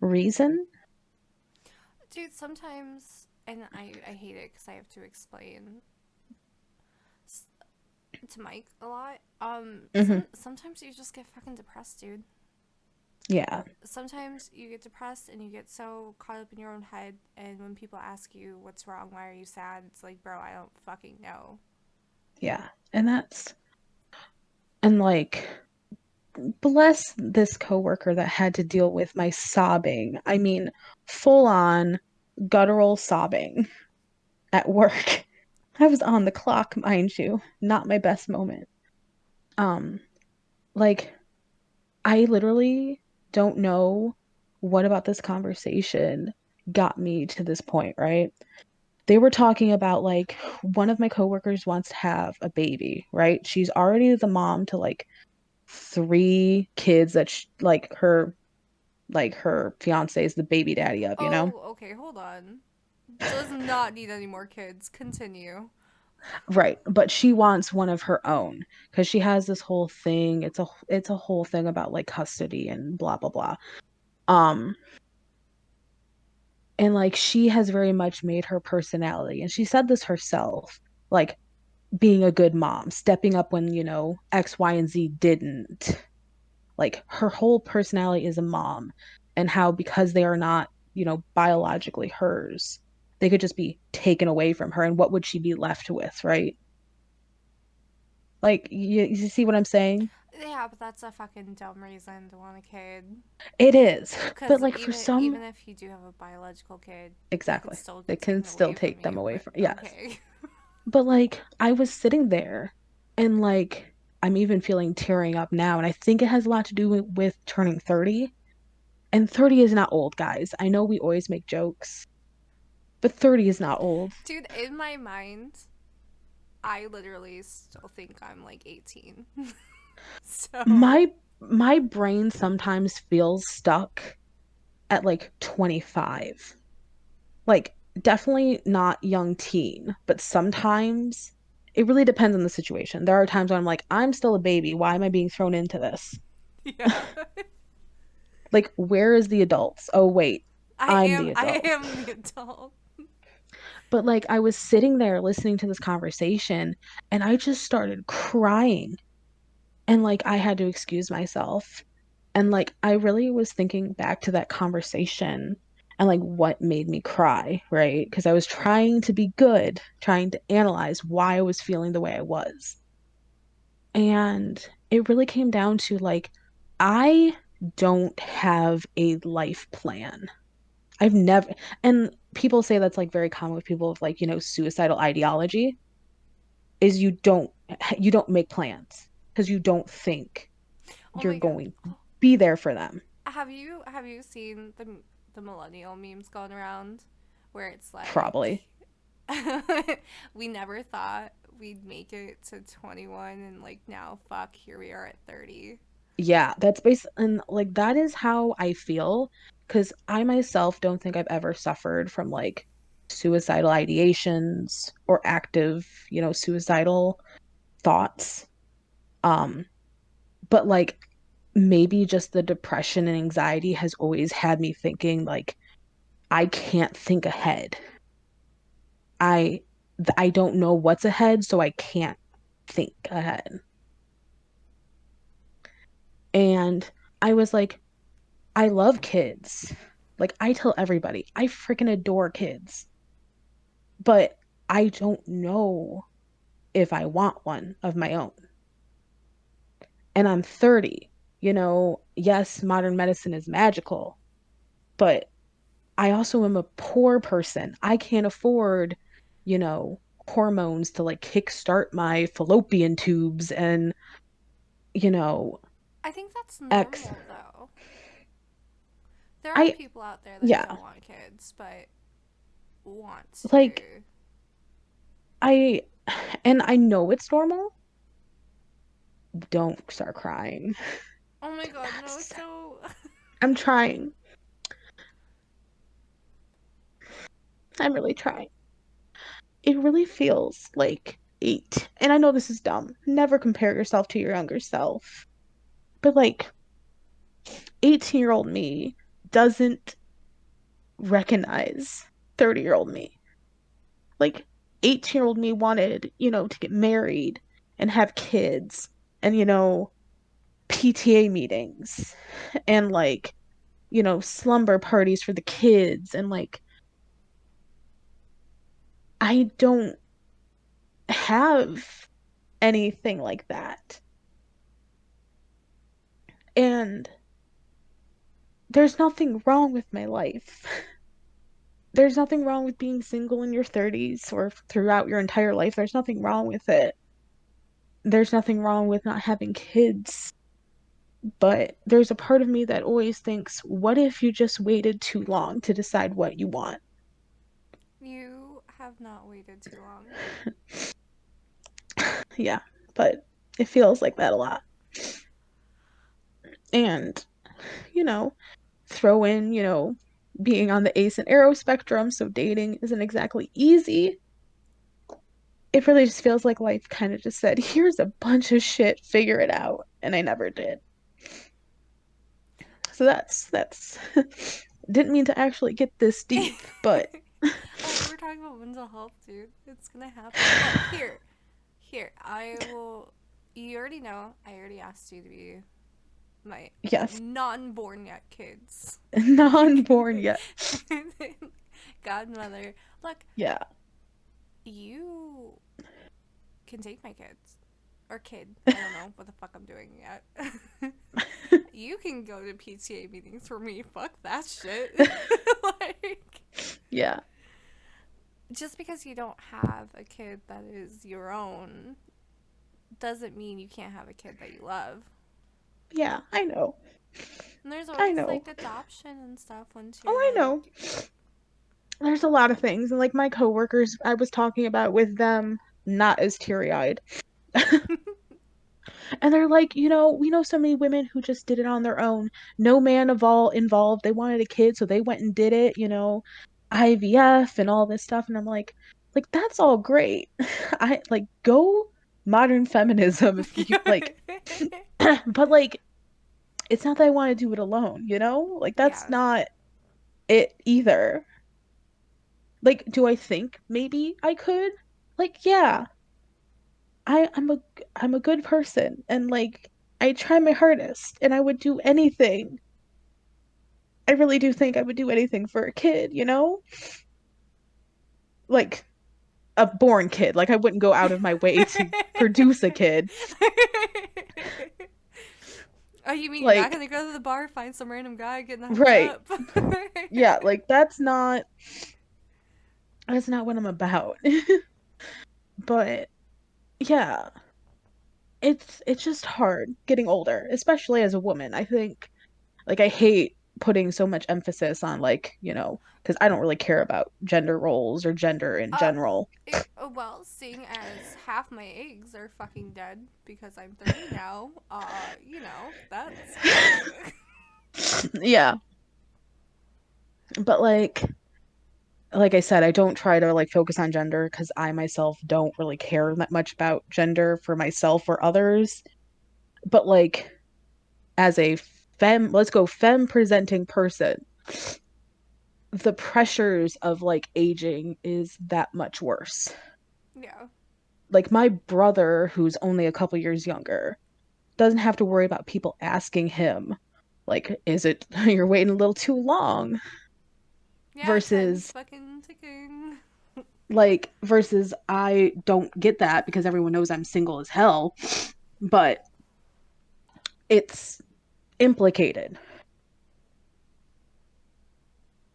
reason. Dude, sometimes, and I hate it because I have to explain to Mike a lot. Hmm. Sometimes you just get fucking depressed, dude. Yeah. Sometimes you get depressed and you get so caught up in your own head, and when people ask you what's wrong, why are you sad, it's like, bro, I don't fucking know. Yeah. And like bless this coworker that had to deal with my sobbing. I mean, full on guttural sobbing at work. I was on the clock, mind you, not my best moment. Um, like I literally don't know what about this conversation got me to this point, right? They were talking about like one of my coworkers wants to have a baby, right? She's already the mom to like three kids that like her fiance is the baby daddy of, you know? Oh, okay, hold on. Does not need any more kids. Continue. Right. But she wants one of her own because she has this whole thing. It's a whole thing about like custody and blah blah blah. Um and like she has very much made her personality and she said this herself, like being a good mom, stepping up when, X, Y, and Z didn't. Like her whole personality is a mom and how because they are not, biologically hers, they could just be taken away from her and what would she be left with, right? Like, you see what I'm saying? Yeah, but that's a fucking dumb reason to want a kid. It is. But Because like for even some, even if you do have a biological kid, they could exactly. still They get can taken still away from take them you. away But from, yes. okay. But like I was sitting there and like I'm even feeling tearing up now. And I think it has a lot to do with turning 30. And 30 is not old, guys. I know we always make jokes, but 30 is not old. Dude, in my mind, I literally still think I'm like 18. So, My brain sometimes feels stuck at like 25. Like definitely not young teen, but sometimes it really depends on the situation. There are times when I'm like, I'm still a baby. Why am I being thrown into this? yeah. Like, where is the adults? Oh, wait, I I'm am the I adult. am the adult. But like, I was sitting there listening to this conversation and I just started crying. And like, I had to excuse myself. And like, I really was thinking back to that conversation and like what made me cry, right? Because I was trying to be good, trying to analyze why I was feeling the way I was. And it really came down to like, I don't have a life plan. I've never, and people say that's like very common with people with like, suicidal ideology is you don't make plans because you don't think Oh you're my god. going to be there for them. Have you seen the millennial memes going around where it's like Probably. we never thought we'd make it to 21 and like now fuck here we are at 30. Yeah, that's based and like that is how I feel because I myself don't think I've ever suffered from like suicidal ideations or active, suicidal thoughts. Um, but like maybe just the depression and anxiety has always had me thinking like I can't think ahead. I I don't know what's ahead, so I can't think ahead. And I was like, I love kids. Like I tell everybody, I freaking adore kids, but I don't know if I want one of my own. And I'm 30. Yes, modern medicine is magical, but I also am a poor person. I can't afford, you know, hormones to like kickstart my fallopian tubes and, you know, I think that's X. normal though. There are I, people out there that yeah, don't want kids but want like, to. I, and I know it's normal. Don't start crying. Oh my god, no, so I'm trying. I'm really trying. It really feels like 8. And I know this is dumb. Never compare yourself to your younger self. But like 18-year-old me doesn't recognize 30-year-old me. Like 18-year-old me wanted, to get married and have kids and, PTA meetings and like, slumber parties for the kids. And like, I don't have anything like that. And there's nothing wrong with my life. There's nothing wrong with being single in your 30s or throughout your entire life. There's nothing wrong with it. There's nothing wrong with not having kids. But there's a part of me that always thinks, what if you just waited too long to decide what you want? you have not waited too long. Yeah, but it feels like that a lot. And, you know, throw in, being on the ace and arrow spectrum, so dating isn't exactly easy. It really just feels like life kind of just said, here's a bunch of shit, figure it out. And I never did. So that's didn't mean to actually get this deep, but Oh, we were talking about mental health, dude. It's gonna happen. Look, here, I will. You already know, I already asked you to be my yes, non-born yet kids non-born yet. godmother. Look, Yeah. you can take my kids. or kid. I don't know what the fuck I'm doing yet. You can go to PTA meetings for me. Fuck that shit. Like, Yeah. just because you don't have a kid that is your own doesn't mean you can't have a kid that you love. Yeah, I know. And there's I always know. like adoption and stuff once Oh, you're I know. like, There's a lot of things. And like my coworkers, I was talking about with them, not as teary-eyed. And they're like, we know so many women who just did it on their own. No man of all involved. They wanted a kid, so they went and did it, IVF and all this stuff. And I'm like that's all great. I like go modern feminism if you like, but like it's not that I want to do it alone, Like that's yeah, not it either. Like, do I think maybe I could? Like, yeah, I'm a good person and like I try my hardest and I would do anything. I really do think I would do anything for a kid, Like a born kid. Like I wouldn't go out of my way to produce a kid. oh, you mean you're not Like, gonna go to the bar, find some random guy, get in a right. hookup? Yeah, like that's not what I'm about. But yeah, it's just hard getting older, especially as a woman. I think like I hate putting so much emphasis on like, because I don't really care about gender roles or gender in uh, general. well, seeing as half my eggs are fucking dead because I'm 30 now, that's Yeah, but like I said, I don't try to like focus on gender because I myself don't really care that much about gender for myself or others. But like as a let's go femme presenting person, the pressures of like aging is that much worse. yeah. Like my brother, who's only a couple years younger, doesn't have to worry about people asking him, like, is it you're waiting a little too long? Yeah, time's Versus fucking ticking. versus I don't get that because everyone knows I'm single as hell, but it's implicated.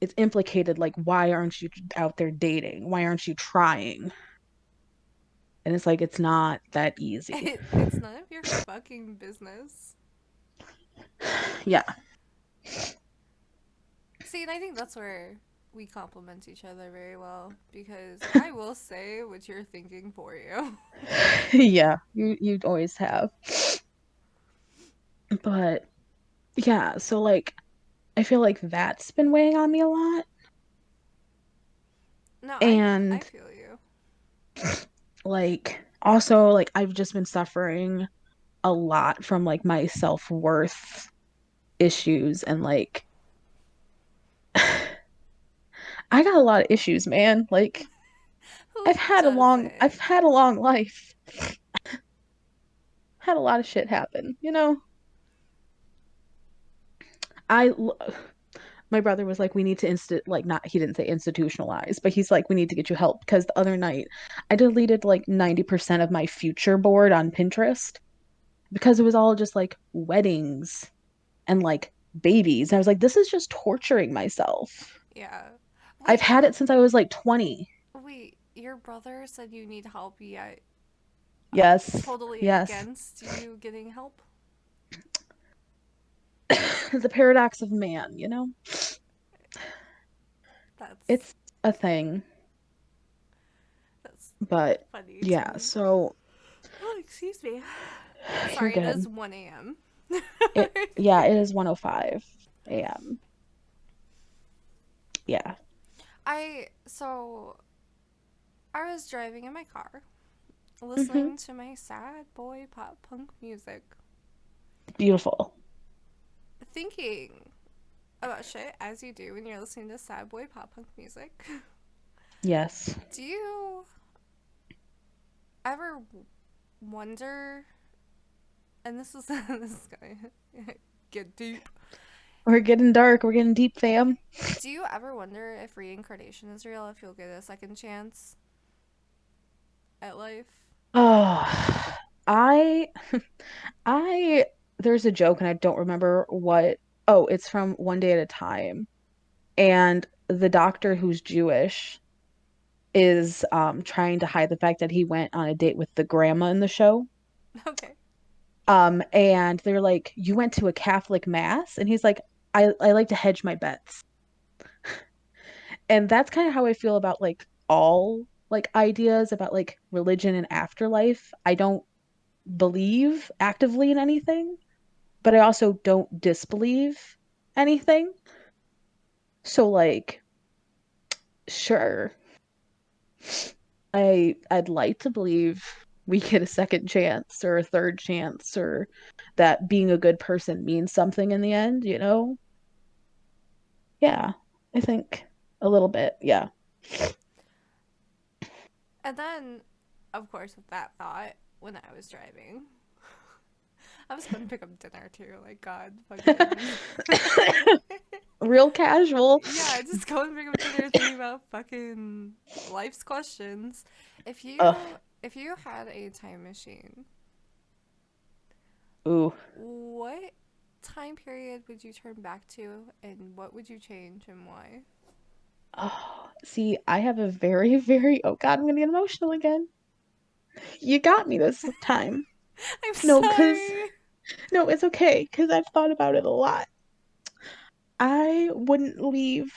It's implicated like why aren't you out there dating? Why aren't you trying? And it's like it's not that easy. It's none of your fucking business. Yeah. See, and I think that's where we complement each other very well because I will say what you're thinking for you. Yeah, you always have. But yeah, so like I feel like that's been weighing on me a lot. No, I And feel you. like also like I've just been suffering a lot from like my self-worth issues and like I got a lot of issues, man. Like Who I've doesn't? had a long life. Had a lot of shit happen, I my brother was like we need to like not he didn't say institutionalize, but he's like we need to get you help because the other night I deleted like 90% of my future board on Pinterest because it was all just like weddings and like babies. And I was like this is just torturing myself. Yeah. I've Wait, had it since I was like 20. wait. Your brother said you need help, yet Yes. totally Yes. against you getting help. The paradox of man, That's It's a thing. that's But funny to yeah, me. so Oh, excuse me. you're Sorry, it is good. 1 a.m. Yeah, it is 1:05 a.m. Yeah. So I was driving in my car, Hmm. listening to my sad boy pop punk music, Beautiful. thinking about shit as you do when you're listening to sad boy pop punk music. Yes. Do you ever wonder, and this is this is gonna get deep. We're getting dark. We're getting deep, fam. Do you ever wonder if reincarnation is real? If you'll get a second chance at life? Oh. I I there's a joke and I don't remember what. Oh, it's from One Day at a Time. And the doctor who's Jewish is trying to hide the fact that he went on a date with the grandma in the show. Okay. And they're like, "You went to a Catholic mass?" And he's like, I like to hedge my bets. And that's kind of how I feel about like all like ideas about like religion and afterlife. I don't believe actively in anything, but I also don't disbelieve anything. So like, sure, I'd like to believe we get a second chance or a third chance or that being a good person means something in the end, you know? Yeah, I think a little bit, yeah. And then, of course, with that thought, when I was driving, I was going to pick up dinner too. Like, God, fucking. Real casual. Yeah, just going to pick up dinner thinking about fucking life's questions. If Ugh. you if you had a time machine, Ooh. what time period would you turn back to and what would you change and why? Oh, see, I have a very, very, oh God, I'm gonna get emotional again. You got me this time. I'm No, because, sorry. no, it's okay, because I've thought about it a lot. I wouldn't leave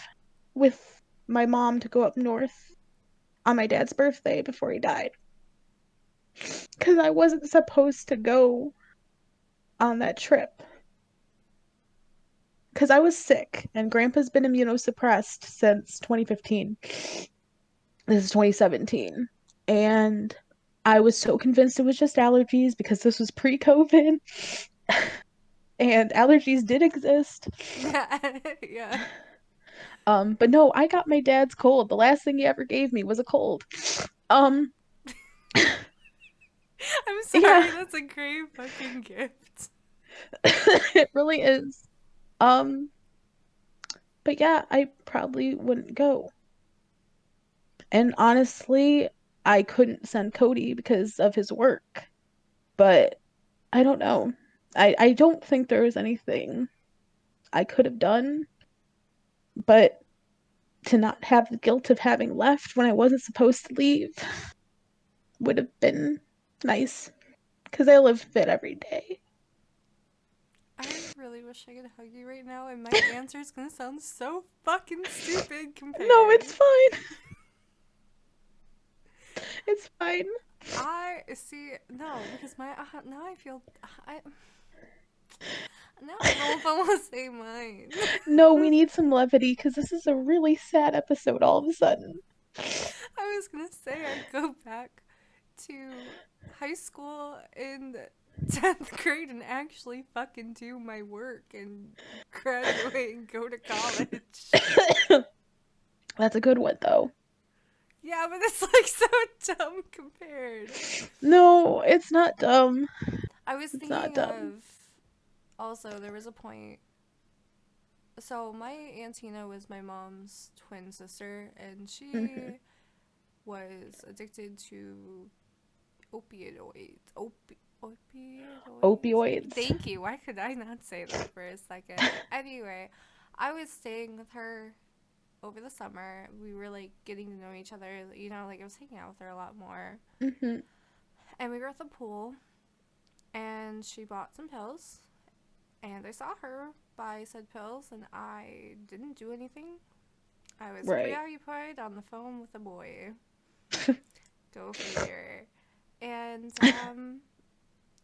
with my mom to go up north on my dad's birthday before he died. Because I wasn't supposed to go on that trip. Because I was sick, and Grandpa's been immunosuppressed since 2015. This is 2017. And I was so convinced it was just allergies because this was pre-COVID and allergies did exist. Yeah. But no, I got my dad's cold. The last thing he ever gave me was a cold. Um, I'm yeah, sorry, that's a great fucking gift. it really is. Um, but yeah, I probably wouldn't go. And honestly, I couldn't send Cody because of his work. But I don't know. I don't think there was anything I could have done, but to not have the guilt of having left when I wasn't supposed to leave would have been nice because I live fit every day. I really wish I could hug you right now, and my answer is gonna sound so fucking stupid No, compared. it's fine. It's fine. I see, no, because now I feel, I, now I don't know if I want to say mine. No, we need some levity because this is a really sad episode all of a sudden. I was gonna say I'd go back to high school in 10th grade and actually fucking do my work and graduate and go to college. That's a good one though. Yeah, but it's like so dumb compared. No, it's not dumb. I was It's not thinking dumb. of also there was a point. So my Aunt Tina was my mom's twin sister, and Hmm. she was addicted to opioids. Opioids. Thank you. Why could I not say that for a second? Anyway, I was staying with her over the summer. We were like getting to know each other. You know, like I was hanging out with her a lot more. Hmm. And we were at the pool, and she bought some pills. And I saw her buy said pills, and I didn't do anything. I was Right. preoccupied on the phone with a boy. Go figure. And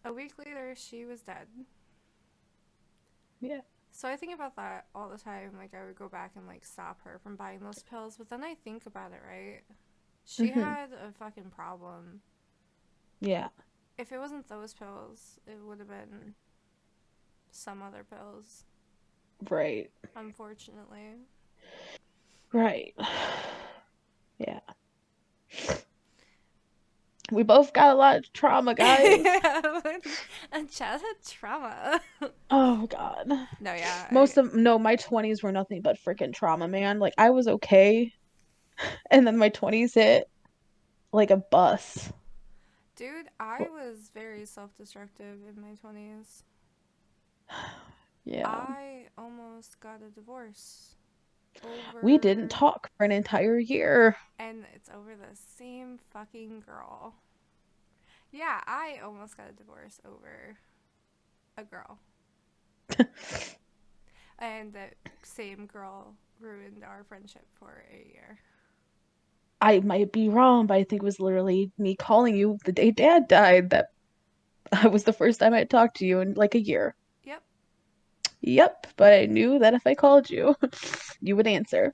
a week later, she was dead. Yeah. So I think about that all the time. Like I would go back and like stop her from buying those pills, but then I think about it, right? She Hmm. had a fucking problem. Yeah. If it wasn't those pills, it would have been some other pills, Right. unfortunately. Right. Yeah. We both got a lot of trauma, guys. A childhood trauma. Oh God. No, yeah, No, my 20s were nothing but freaking trauma, man. Like I was okay, and then my 20s hit like a bus. Dude, I was very self destructive in my 20s. Yeah. I almost got a divorce We didn't over, talk for an entire year. and it's over the same fucking girl. Yeah, I almost got a divorce over a girl. And the same girl ruined our friendship for a year. I might be wrong, but I think it was literally me calling you the day Dad died that was the first time I had talked to you in like a year. Yep. Yep, but I knew that if I called you, you would answer.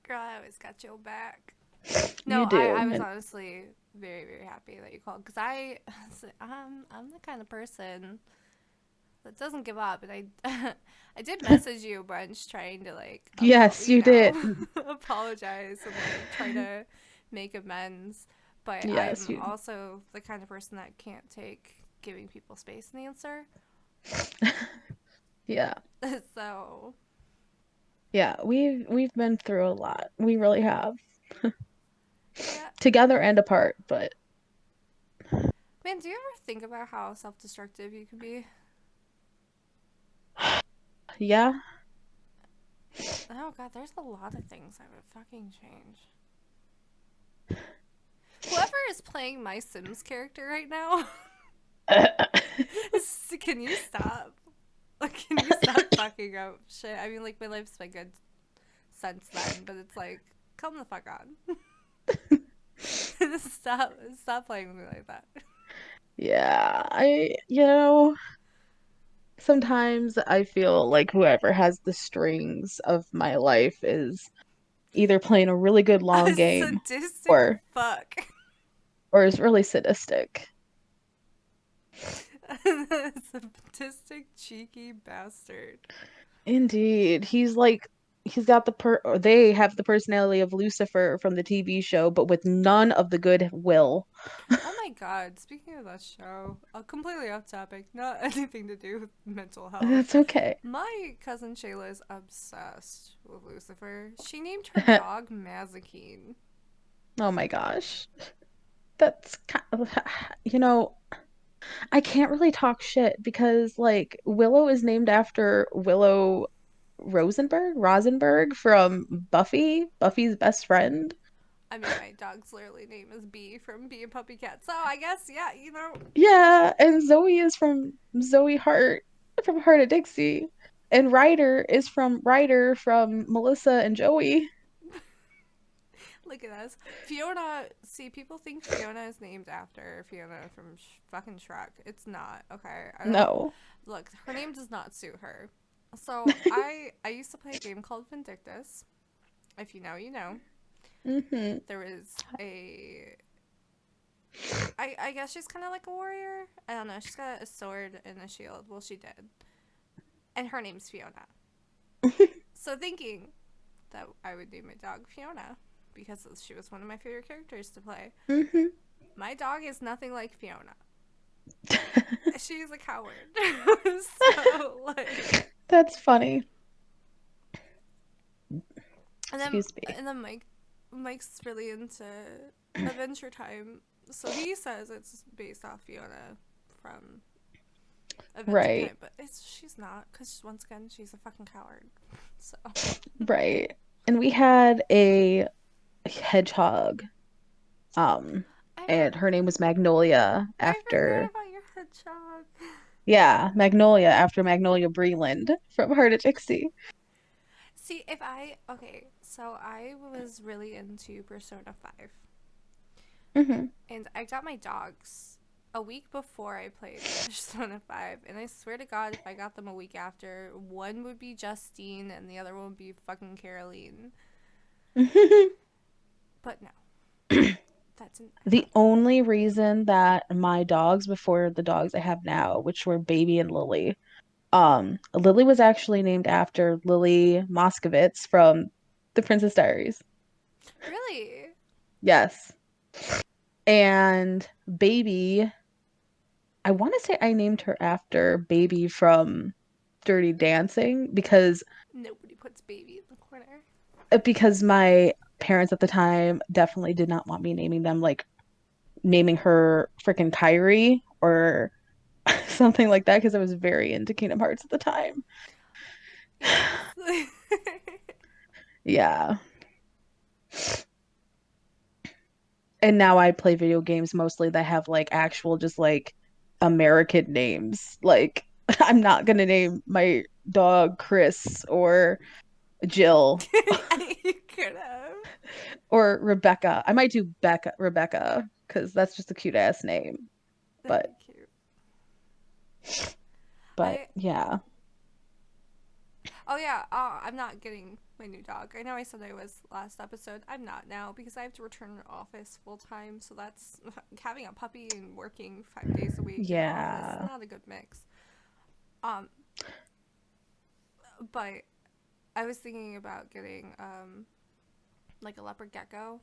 Girl, I always got your back. No, You I do. was And honestly very, very happy that you called. Because I'm the kind of person that doesn't give up. And I did message you a bunch trying to, like, yes, you did. apologize and, like, try to make amends. But Yes, I'm you. also the kind of person that can't take giving people space in the answer. Yeah. So, Yeah, we've been through a lot. We really have. yeah. Together and apart, but Man, do you ever think about how self destructive you can be? yeah. Oh, God, there's a lot of things I would fucking change. Whoever is playing my Sims character right now, can you stop? Can you stop fucking up shit? I mean, like, my life's been good since then, but it's like, come the fuck on. Stop playing with me like that. Yeah, sometimes I feel like whoever has the strings of my life is either playing a really good long A game sadistic or fuck. is really sadistic. Sadistic, cheeky bastard. Indeed. He's got or they have the personality of Lucifer from the TV show, but with none of the good will. Oh my god, speaking of that show, completely off topic, not anything to do with mental health. That's okay. My cousin Shayla is obsessed with Lucifer. She named her dog Mazikeen. Oh my gosh. That's you know, I can't really talk shit because like Willow is named after Willow Rosenberg from Buffy's best friend. I mean, my dog's literally name is Bee from Bee and Puppy Cat, so I guess, yeah, you know. Yeah, and Zoe is from Zoe Hart from Heart of Dixie. And Ryder is from Ryder from Melissa and Joey. Look at us. Fiona, see, people think Fiona is named after Fiona from fucking Shrek. It's not, okay? I don't, No. look, her name does not suit her. So, I used to play a game called Vindictus. If you know, you know. hmm There was a I guess she's kind of like a warrior. I don't know. She's got a sword and a shield. Well, she did. And her name's Fiona. So thinking that I would name my dog Fiona because she was one of my favorite characters to play. hmm My dog is nothing like Fiona. She's a coward. So like, That's funny. and then Excuse me. Mike's really into Adventure Time. So he says it's based off Fiona from Adventure Right. Time, but she's not because once again she's a fucking coward. So Right. And we had a hedgehog. Um, I and her name was Magnolia I forgot after, about your hedgehog. yeah, Magnolia after Magnolia Breland from Heart of Dixie. See, okay, so I was really into Persona 5, hmm and I got my dogs a week before I played Persona 5, and I swear to God, if I got them a week after, one would be Justine and the other one would be fucking Caroline. But no, that didn't The happen. only reason that my dogs before the dogs I have now, which were Baby and Lily, Lily was actually named after Lily Moscovitz from The Princess Diaries. Really? Yes. And Baby, I want to say I named her after Baby from Dirty Dancing Nobody puts baby in the corner. because my parents at the time definitely did not want me naming them like naming her freaking Kyrie or something like that because I was very into Kingdom Hearts at the time. Yes. Yeah. And now I play video games mostly that have like actual just like American names. Like I'm not gonna name my dog Chris or Jill You could have. or Rebecca. I might do Rebecca because that's just a cute ass name. That'd But be cute. but I yeah. Oh yeah, I'm not getting my new dog. I know I said I was last episode. I'm not now because I have to return to office full time. So that's having a puppy and working 5 days a week in the office. Yeah. Not a good mix. Um, but I was thinking about getting like a leopard gecko.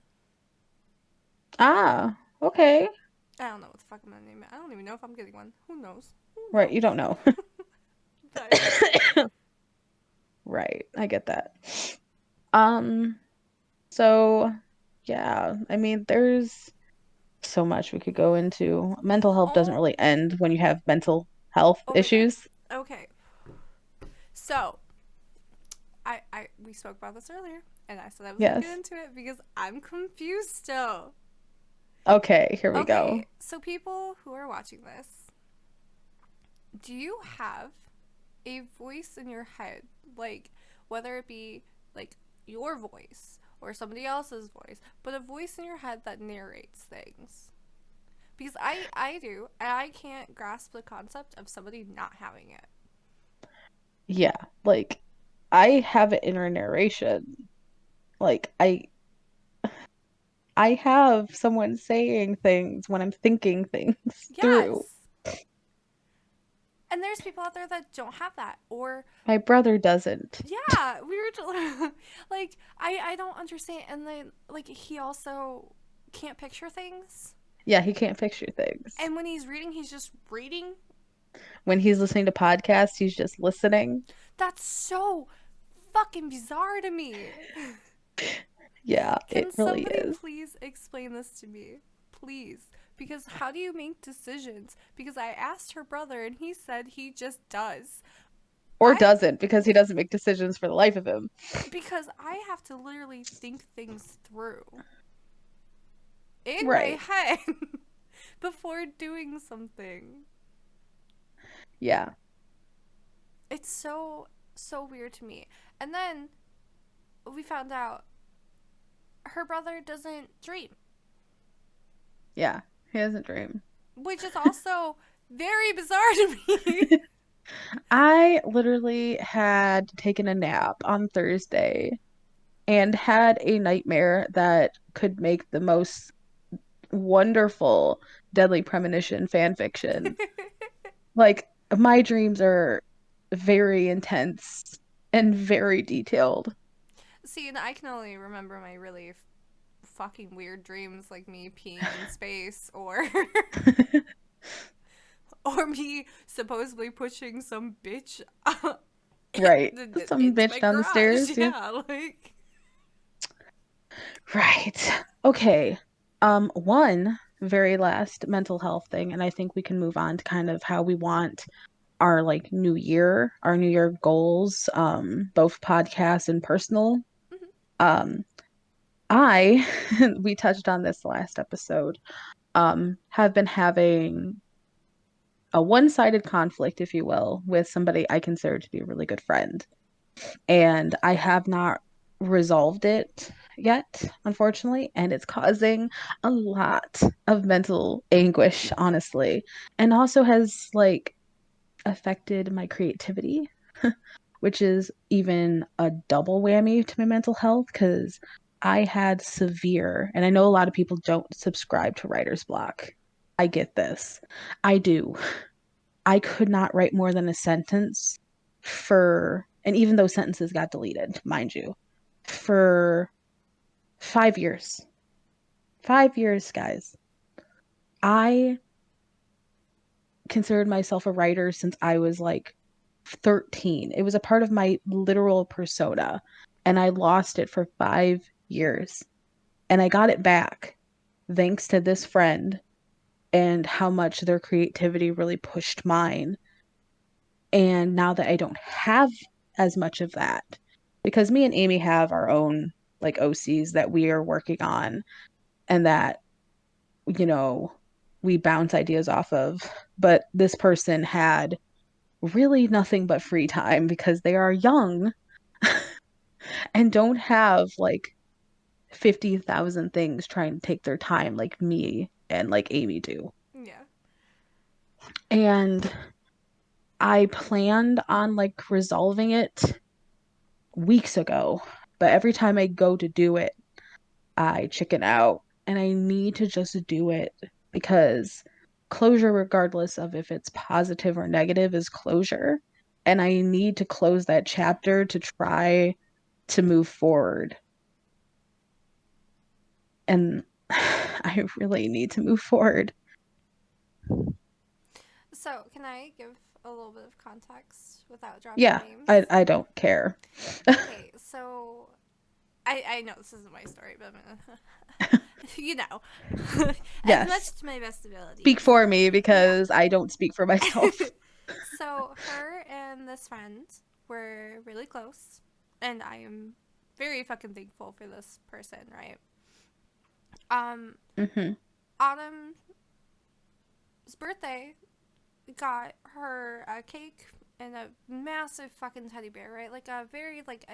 Ah, okay. I don't know what the fuck I'm gonna name it. I don't even know if I'm getting one. Who knows? Who Right, you knows? don't know. But Right, I get that. Um, so yeah, I mean, there's so much we could go into. Mental health doesn't oh really end when you have mental health oh my god. issues. Okay, so I we spoke about this earlier, and I said I was gonna get Yes. into it because I'm confused still. Okay, here we Okay, go. so people who are watching this, do you have a voice in your head, like whether it be like your voice or somebody else's voice, but a voice in your head that narrates things? Because I do, and I can't grasp the concept of somebody not having it. Yeah, like I have it in a narration. Like I have someone saying things when I'm thinking things through. Yes. And there's people out there that don't have that, or My brother doesn't. yeah, we were just, like I don't understand. And then like he also can't picture things, Yeah, he can't picture things. and when he's reading, he's just reading. When he's listening to podcasts, he's just listening. That's so fucking bizarre to me. Yeah, Can it really somebody is. please explain this to me? Please. Because how do you make decisions? Because I asked her brother and he said he just does. Or I doesn't because he doesn't make decisions for the life of him. because I have to literally think things through in my Right. head before doing something. Yeah. It's so weird to me. And then we found out her brother doesn't dream, Yeah. He doesn't dream. which is also very bizarre to me. I literally had taken a nap on Thursday and had a nightmare that could make the most wonderful Deadly Premonition fan fiction. Like, my dreams are very intense and very detailed. See, and I can only remember my really fucking weird dreams, like me peeing in space, or or me supposedly pushing some bitch Right. Some into bitch my down the garage. stairs. Yeah. Yeah, like Right. Okay. One very last mental health thing, and I think we can move on to kind of how we want our like our new year goals, both podcast and personal. mhm. Um, I we touched on this last episode, have been having a one-sided conflict, if you will, with somebody I consider to be a really good friend. And I have not resolved it yet, unfortunately, and it's causing a lot of mental anguish, honestly, and also has like affected my creativity, which is even a double whammy to my mental health because I had severe, and I know a lot of people don't subscribe to writer's block. I get this. I do. I could not write more than a sentence and even those sentences got deleted, mind you, for 5 years. 5 years, guys. I considered myself a writer since I was like 13. It was a part of my literal persona, and I lost it for 5 years. And I got it back thanks to this friend. and how much their creativity really pushed mine. And now that I don't have as much of that, because me and Amy have our own like OCs that we are working on and that, you know, we bounce ideas off of. But this person had really nothing but free time because they are young and don't have like 50,000 things trying to take their time like me and like Amy do. Yeah. And I planned on like resolving it weeks ago, but every time I go to do it, I chicken out and I need to just do it because closure, regardless of if it's positive or negative, is closure. And I need to close that chapter to try to move forward. And I really need to move forward. So, can I give a little bit of context without dropping Yeah, names? I don't care. Okay, so I know this isn't my story, but I'm gonna, you know, as Yes. much to my best Speak abilities. for me Yeah. because I don't speak for myself. So her and this friend were really close, and I am very fucking thankful for this person, right? Um, Hmm. Autumn's birthday got her a cake and a massive fucking teddy bear, right? Like a very like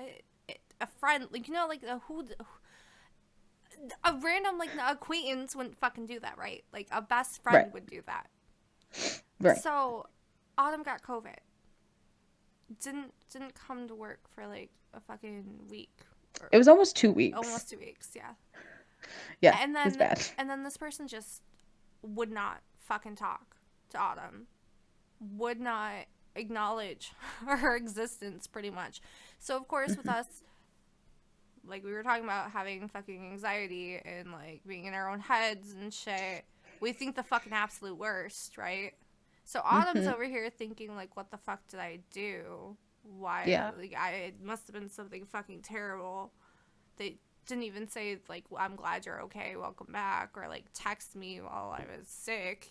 a friend, like like a random like acquaintance wouldn't fucking do that, right? Like a best Right, friend would do that. right. So Autumn got COVID. Didn't come to work for like a fucking week or It was almost 2 weeks. almost 2 weeks, yeah. Yeah, it And was then bad. this person just would not fucking talk to Autumn. Would not acknowledge her existence pretty much. So of course with Hmm. us, like we were talking about having fucking anxiety and like being in our own heads and shit, we think the fucking absolute worst, right? So Autumn's Hmm. over here thinking like, what the fuck did I do? Why? Yeah, Like it must have been something fucking terrible. They didn't even say like, I'm glad you're okay, welcome back, or like text me while I was sick,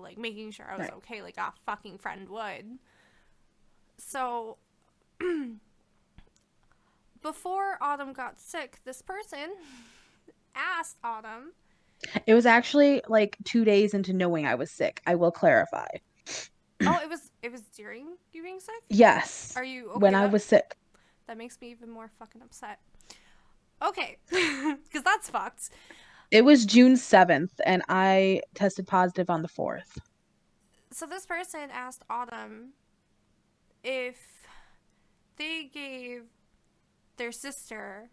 like making sure I was right. okay like a fucking friend would. So before Autumn got sick, this person asked Autumn. It was actually like 2 days into knowing I was sick. I will clarify. Oh, it was during you being sick. Yes, Are you when okay? I was sick. That makes me even more fucking upset. Okay, because that's fucked. It was June 7th, and I tested positive on the 4th. So this person asked Autumn if they gave their sister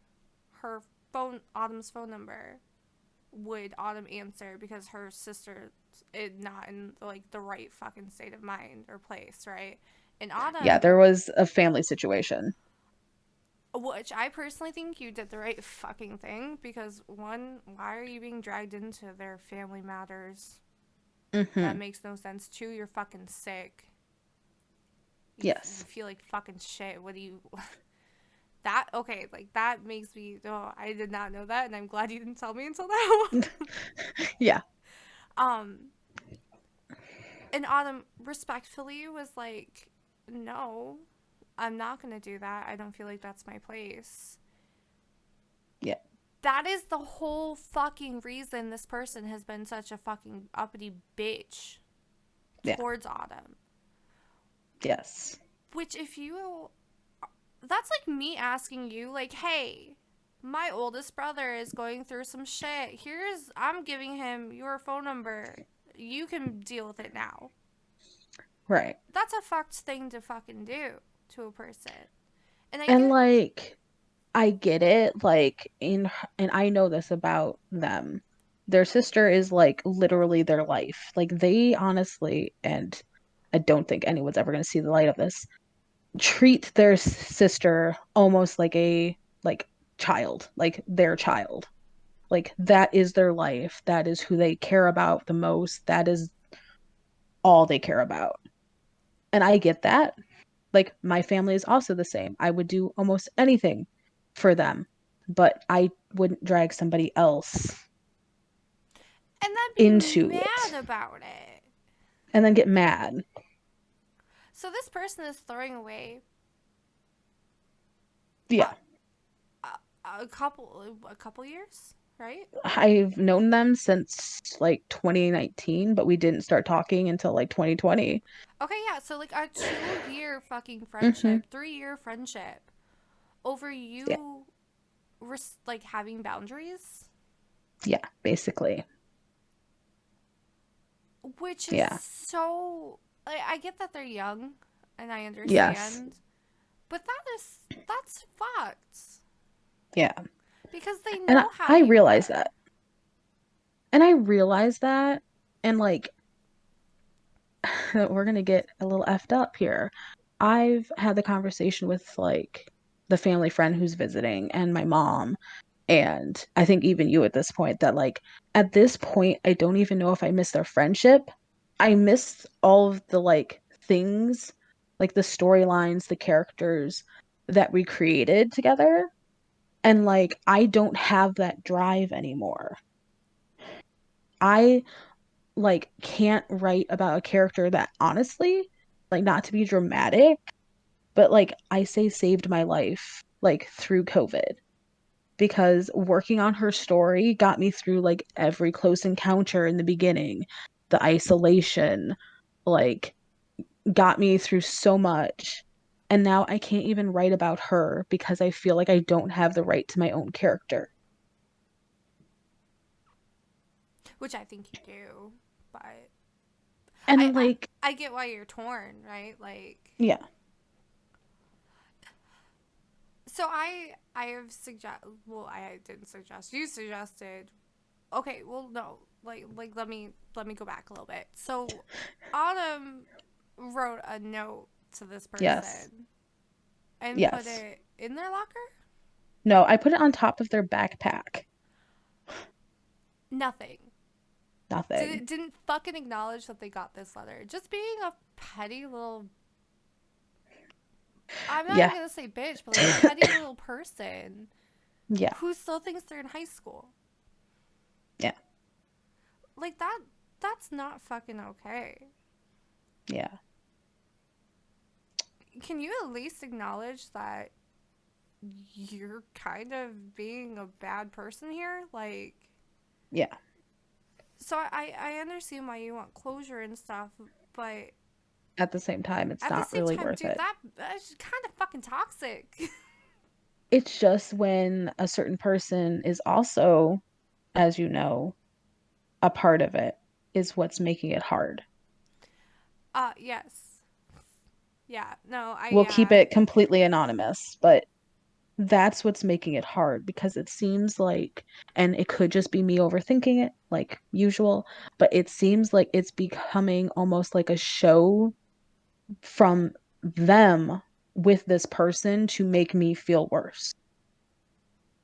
her Autumn's phone number, would Autumn answer because her sister is not in like the right fucking state of mind or place, right? And Yeah, there Autumn, was a family situation. which I personally think you did the right fucking thing because one, why are you being dragged into their family matters? That Hmm. makes no sense. Two, you're fucking sick. You Yes. feel like fucking shit. What do you that okay, like that makes me oh, I did not know that and I'm glad you didn't tell me until now. Yeah, um and Autumn respectfully was like, no, I'm not gonna do that. I don't feel like that's my place. yeah, That is the whole fucking reason this person has been such a fucking uppity bitch yeah, towards Autumn. yes, Which, if you. That's like me asking you, like, hey, my oldest brother is going through some shit. I'm giving him your phone number. You can deal with it now. right. That's a fucked thing to fucking do to a person. And I And get. like, I get it. Like, and I know this about them. Their sister is like literally their life. Like, they honestly, and I don't think anyone's ever going to see the light of this, treat their sister almost like a like child, like their child. Like that is their life. That is who they care about the most. That is all they care about. And I get that. Like my family is also the same. I would do almost anything for them, but I wouldn't drag somebody else. And then be into mad it about it. and then get mad. So this person is throwing away a, Yeah. a couple years, right? I've known them since like 2019, but we didn't start talking until like 2020. Okay, yeah. So like a 2 year fucking Hmm. friendship, 3 year friendship over Yeah. you, like having boundaries, Yeah, basically. which is Yeah. so. Like, I get that they're young, and I Yes. understand, but that's fucked Yeah. because they And know how I you realize are. that. And I realize that. And like, we're gonna get a little effed up here. I've had the conversation with like the family friend who's visiting and my mom, and I think even you at this point, that like at this point, I don't even know if I miss their friendship. I miss all of the like things, like the storylines, the characters that we created together. And like, I don't have that drive anymore. I like can't write about a character that honestly, like not to be dramatic, but like I say saved my life like through COVID, because working on her story got me through like every close encounter in the beginning, the isolation, like got me through so much. And now I can't even write about her because I feel like I don't have the right to my own character. Which I think you do, but I And I, like, I get why you're torn, right? Like, yeah, so I have suggest. Well, I didn't suggest. You suggested. Okay, well, no. Like let me go back a little bit. So, Autumn wrote a note to this yes, person and put yes. it in their locker. No, I put it on top of their backpack. Nothing. Nothing. Didn't fucking acknowledge that they got this letter. Just being a petty little. I'm not Yeah. even gonna say bitch, but like a petty little person Yeah. who still thinks they're in high school. Yeah. Like that. That's not fucking okay. Yeah. Can you at least acknowledge that you're kind of being a bad person here? Like, Yeah. so I understand why you want closure and stuff, but At the same time, it's at the not same really time, worth dude, it. that's kind of fucking toxic. It's just when a certain person is also, as you know, a part of it is what's making it hard. Yes. Yeah, no, We'll keep yeah. it completely anonymous, but that's what's making it hard, because it seems like, and it could just be me overthinking it like usual, but it seems like it's becoming almost like a show from them with this person to make me feel worse.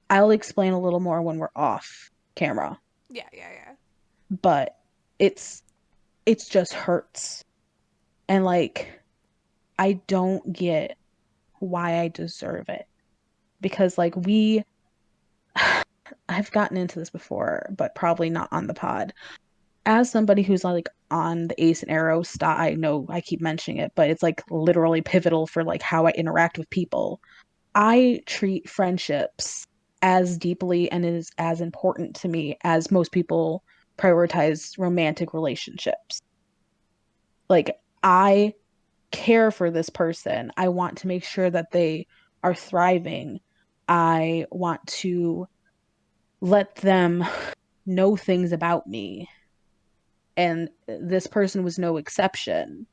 I'll explain a little more when we're off camera, Yeah, yeah, yeah. but it's it's just hurts. And like, I don't get why I deserve it, because like we I've gotten into this before, but probably not on the pod. As somebody who's like on the Ace and Arrow style, I know I keep mentioning it, but it's like literally pivotal for like how I interact with people. I treat friendships as deeply and is as important to me as most people prioritize romantic relationships. Like, I care for this person. I want to make sure that they are thriving. I want to let them know things about me. And this person was no exception.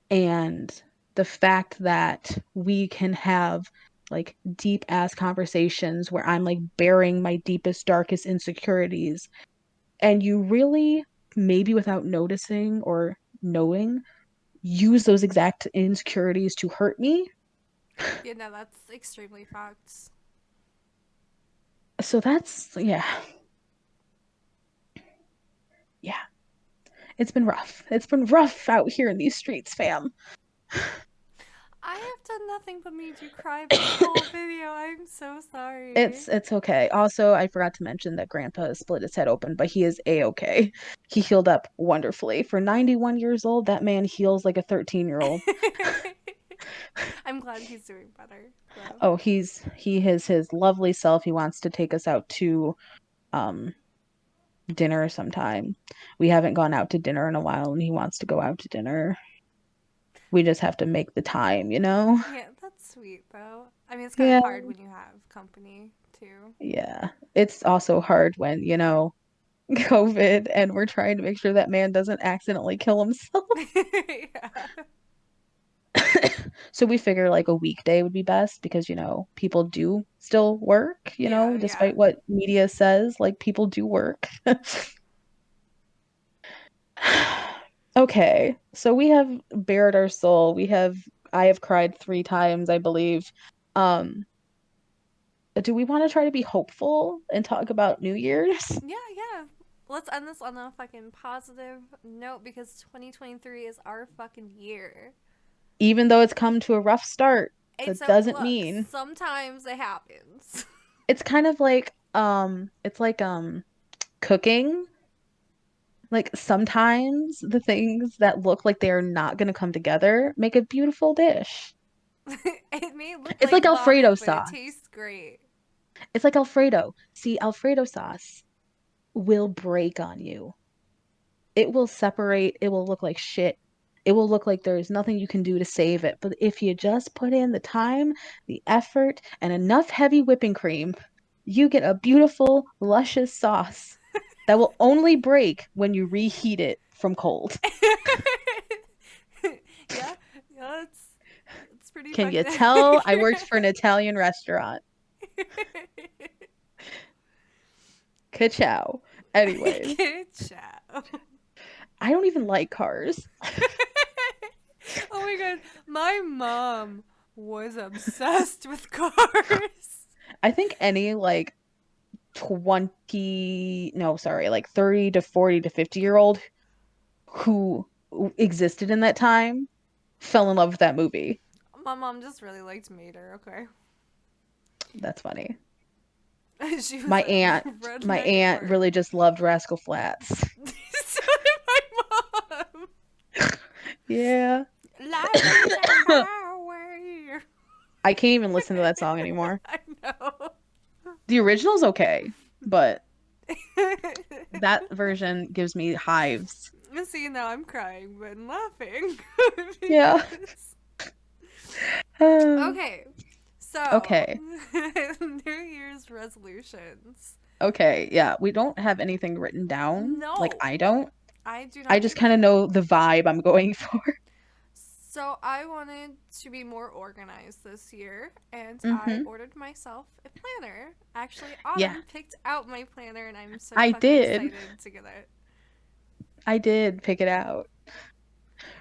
And the fact that we can have like deep ass conversations where I'm like bearing my deepest, darkest insecurities, and you really, maybe without noticing or knowing, use those exact insecurities to hurt me. Yeah, no, that's extremely fucked. So that's, yeah, yeah. It's been rough. It's been rough out here in these streets, fam. I have done nothing but made you cry this whole video. I'm so sorry. It's okay. Also, I forgot to mention that Grandpa has split his head open, but he is a-okay. He healed up wonderfully. For 91 years old, that man heals like a 13-year-old. I'm glad he's doing better, though. Oh, he is his lovely self. He wants to take us out to um dinner sometime. We haven't gone out to dinner in a while, and he wants to go out to dinner. We just have to make the time, you know? Yeah, that's sweet, though. I mean, it's kind of Yeah, hard when you have company, too. yeah. It's also hard when, COVID and we're trying to make sure that man doesn't accidentally kill himself. Yeah. So we figure like a weekday would be best because, people do still work, Yeah, yeah. despite what media says, like people do work. Okay, so we have bared our soul. I have cried 3 times, I believe. Um, do we want to try to be hopeful and talk about New Year's? Yeah, yeah. Let's end this on a fucking positive note because 2023 is our fucking year. Even though it's come to a rough start, It's that so, doesn't look, mean sometimes it happens. it's kind of like it's like cooking. Like sometimes the things that look like they are not going to come together make a beautiful dish. It may look It's like like vomit, Alfredo but it sauce. tastes great. It's like Alfredo. See, Alfredo sauce will break on you. It will separate, it will look like shit. It will look like there's nothing you can do to save it. But if you just put in the time, the effort, and enough heavy whipping cream, you get a beautiful, luscious sauce that will only break when you reheat it from cold. Yeah, yeah, it's pretty Can you fucking tell I worked for an accurate. Italian restaurant? Ka-chow. Anyways, Good job. I don't even like cars. Oh my god, my mom was obsessed with cars. I think any like 20, no, sorry, like 30 to 40 to 50-year-old who existed in that time fell in love with that movie. My mom just really liked Mater, okay? That's funny. She was My a aunt, my redneck at aunt heart. really just loved Rascal Flats. So did my mom. Yeah. Light up the highway. I can't even listen to that song anymore. I know. The original's okay, but that version gives me hives. See, now I'm crying but laughing Yeah. because. Uh, Okay, so okay. New Year's resolutions. Okay. Yeah. We don't have anything written down. Like, No, I don't. I do I not just kind of either. know the vibe I'm going for. So I wanted to be more organized this year, and I Hmm. ordered myself a planner. Actually, Yeah, Autumn picked out my planner, and I'm so I fucking did. excited to get it. I did pick it out.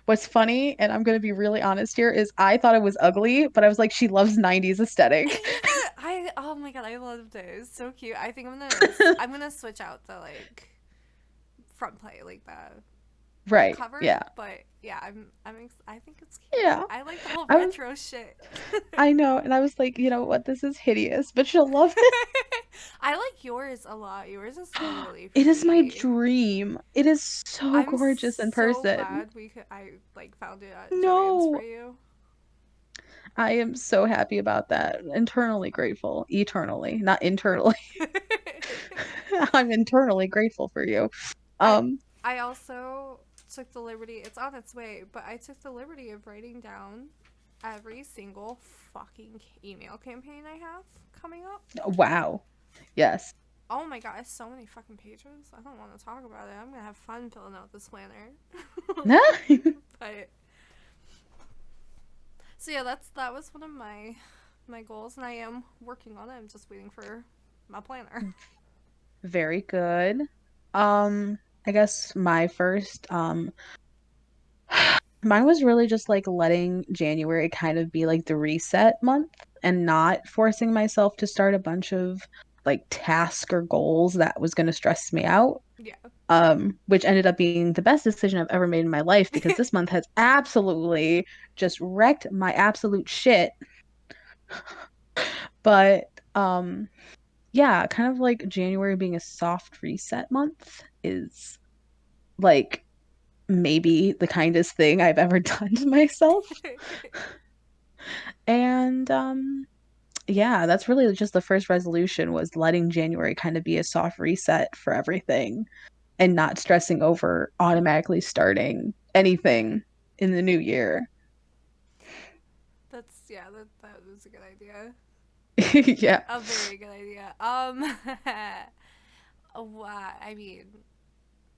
What's funny, and I'm gonna be really honest here, is I thought it was ugly, but I was like, she loves 90s aesthetic. Even I, oh my god, I loved it. It was so cute. I think I'm gonna switch out the like front plate, like the Right. cover. Yeah. But yeah, I think it's cute. Yeah. I like the whole I was retro shit. I know, and I was like, you know what, this is hideous, but she'll love I like yours a lot. Yours is it. really It is my pretty. dream. It is so I'm gorgeous in so person. glad I like found it at Joann's for No, you. I am so happy about that. Internally grateful. Eternally, not internally. I'm internally grateful for you. I Um, I also took the liberty. It's on its way, but I took the liberty of writing down every single fucking email campaign I have coming up. wow. Yes. Oh my god, it's so many fucking pages. I don't want to talk about it. I'm gonna have fun filling out this planner. But so yeah, that was one of my goals, and I am working on it. I'm just waiting for my planner. Very good. Um, I guess my first, mine was really just like letting January kind of be like the reset month and not forcing myself to start a bunch of like tasks or goals that was going to stress me out. Yeah. which ended up being the best decision I've ever made in my life because this month has absolutely just wrecked my absolute shit. But yeah, kind of like January being a soft reset month is like maybe the kindest thing I've ever done to myself. And yeah, that's really just the first resolution was letting January kind of be a soft reset for everything and not stressing over automatically starting anything in the new year. That's yeah, that was a good idea. Yeah. A very good idea. I mean,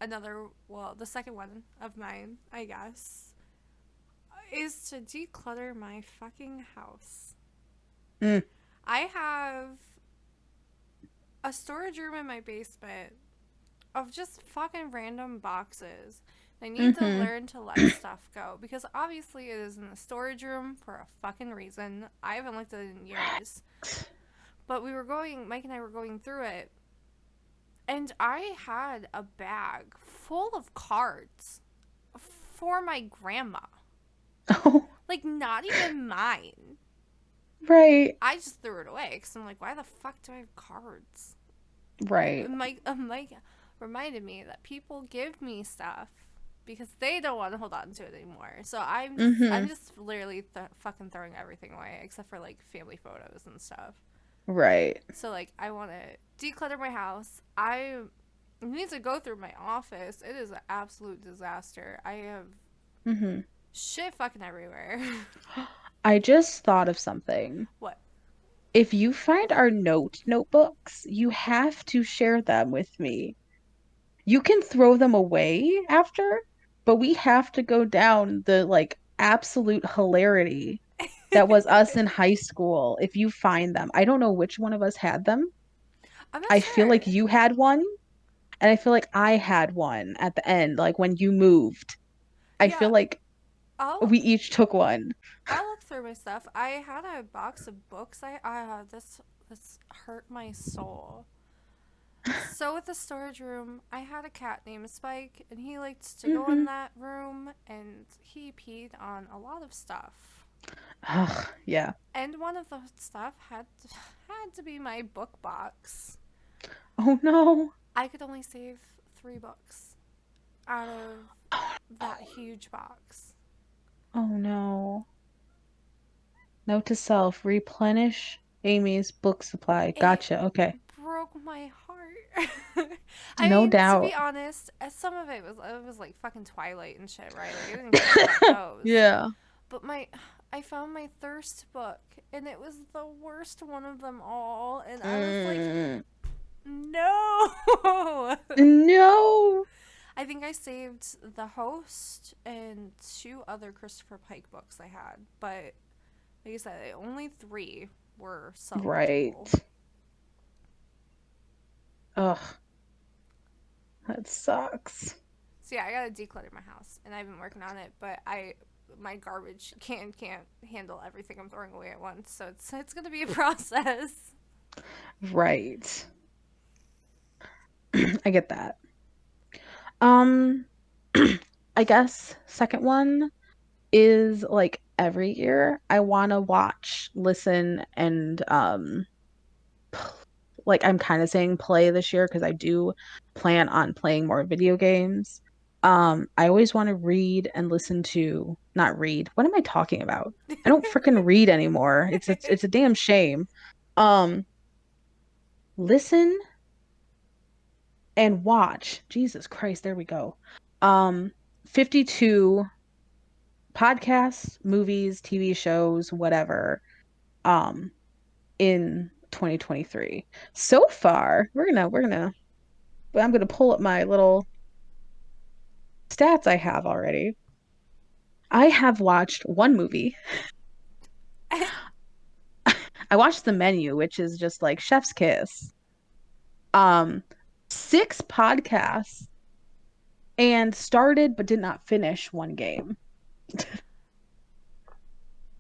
another well, the second one of mine, I guess, is to declutter my fucking house. Mm, I have a storage room in my basement of just fucking random boxes. I need to mm-hmm. learn to let stuff go because obviously it is in the storage room for a fucking reason. I haven't looked at it in years. But Mike and I were going through it, and I had a bag full of cards for my grandma. Oh, Like, not even mine. right, I just threw it away because I'm like, why the fuck do I have cards? right. Mike reminded me that people give me stuff because they don't want to hold on to it anymore. So I'm Mm-hmm. just literally fucking throwing everything away except for like family photos and stuff. Right. So like I want to declutter my house. I need to go through my office. It is an absolute disaster. I have Mm-hmm. shit fucking everywhere. I just thought of something. What? If you find our notebooks, you have to share them with me. You can throw them away after, but we have to go down the like absolute hilarity that was us in high school if you find them. I don't know which one of us had them. I'm not I feel sure. like you had one, and I feel like I had one at the end, like when you moved. I feel Yeah, like I'll we each took one. I'll look through my stuff. I had a box of books. This hurt my soul. So with the storage room, I had a cat named Spike, and he liked to go in Hmm. that room, and he peed on a lot of stuff. Ugh, yeah. And one of the stuff had to be my book box. Oh no. I could only save 3 books out of Oh that huge box. no. Oh no. Note to self, replenish Amy's book supply. It Gotcha. Okay. broke my heart. I No mean, to be doubt. honest, some of it was like fucking Twilight and shit, right? Like I didn't care about those. Yeah. But I found my thirst book, and it was the worst one of them all, and I was like, Mm, no. no. I think I saved The Host and 2 other Christopher Pike books I had, but like I said, only 3 were Right. salvageable. Ugh, that sucks. So yeah, I gotta declutter my house, and I've been working on it, but my garbage can't handle everything I'm throwing away at once, so it's gonna be a process. Right. I get that. Um, I guess second one is like every year I want to watch, listen, and like I'm kind of saying play this year because I do plan on playing more video games. I always want to read and listen to, not read. What am I talking about? I don't freaking read anymore. It's a damn shame. Um, listen and watch. Jesus Christ, there we go. Um, 52 podcasts, movies, TV shows, whatever, in 2023. So far, I'm gonna pull up my little stats I have already. I have watched one movie. I watched The Menu, which is just like Chef's Kiss. Um, 6 podcasts and started but did not finish one game.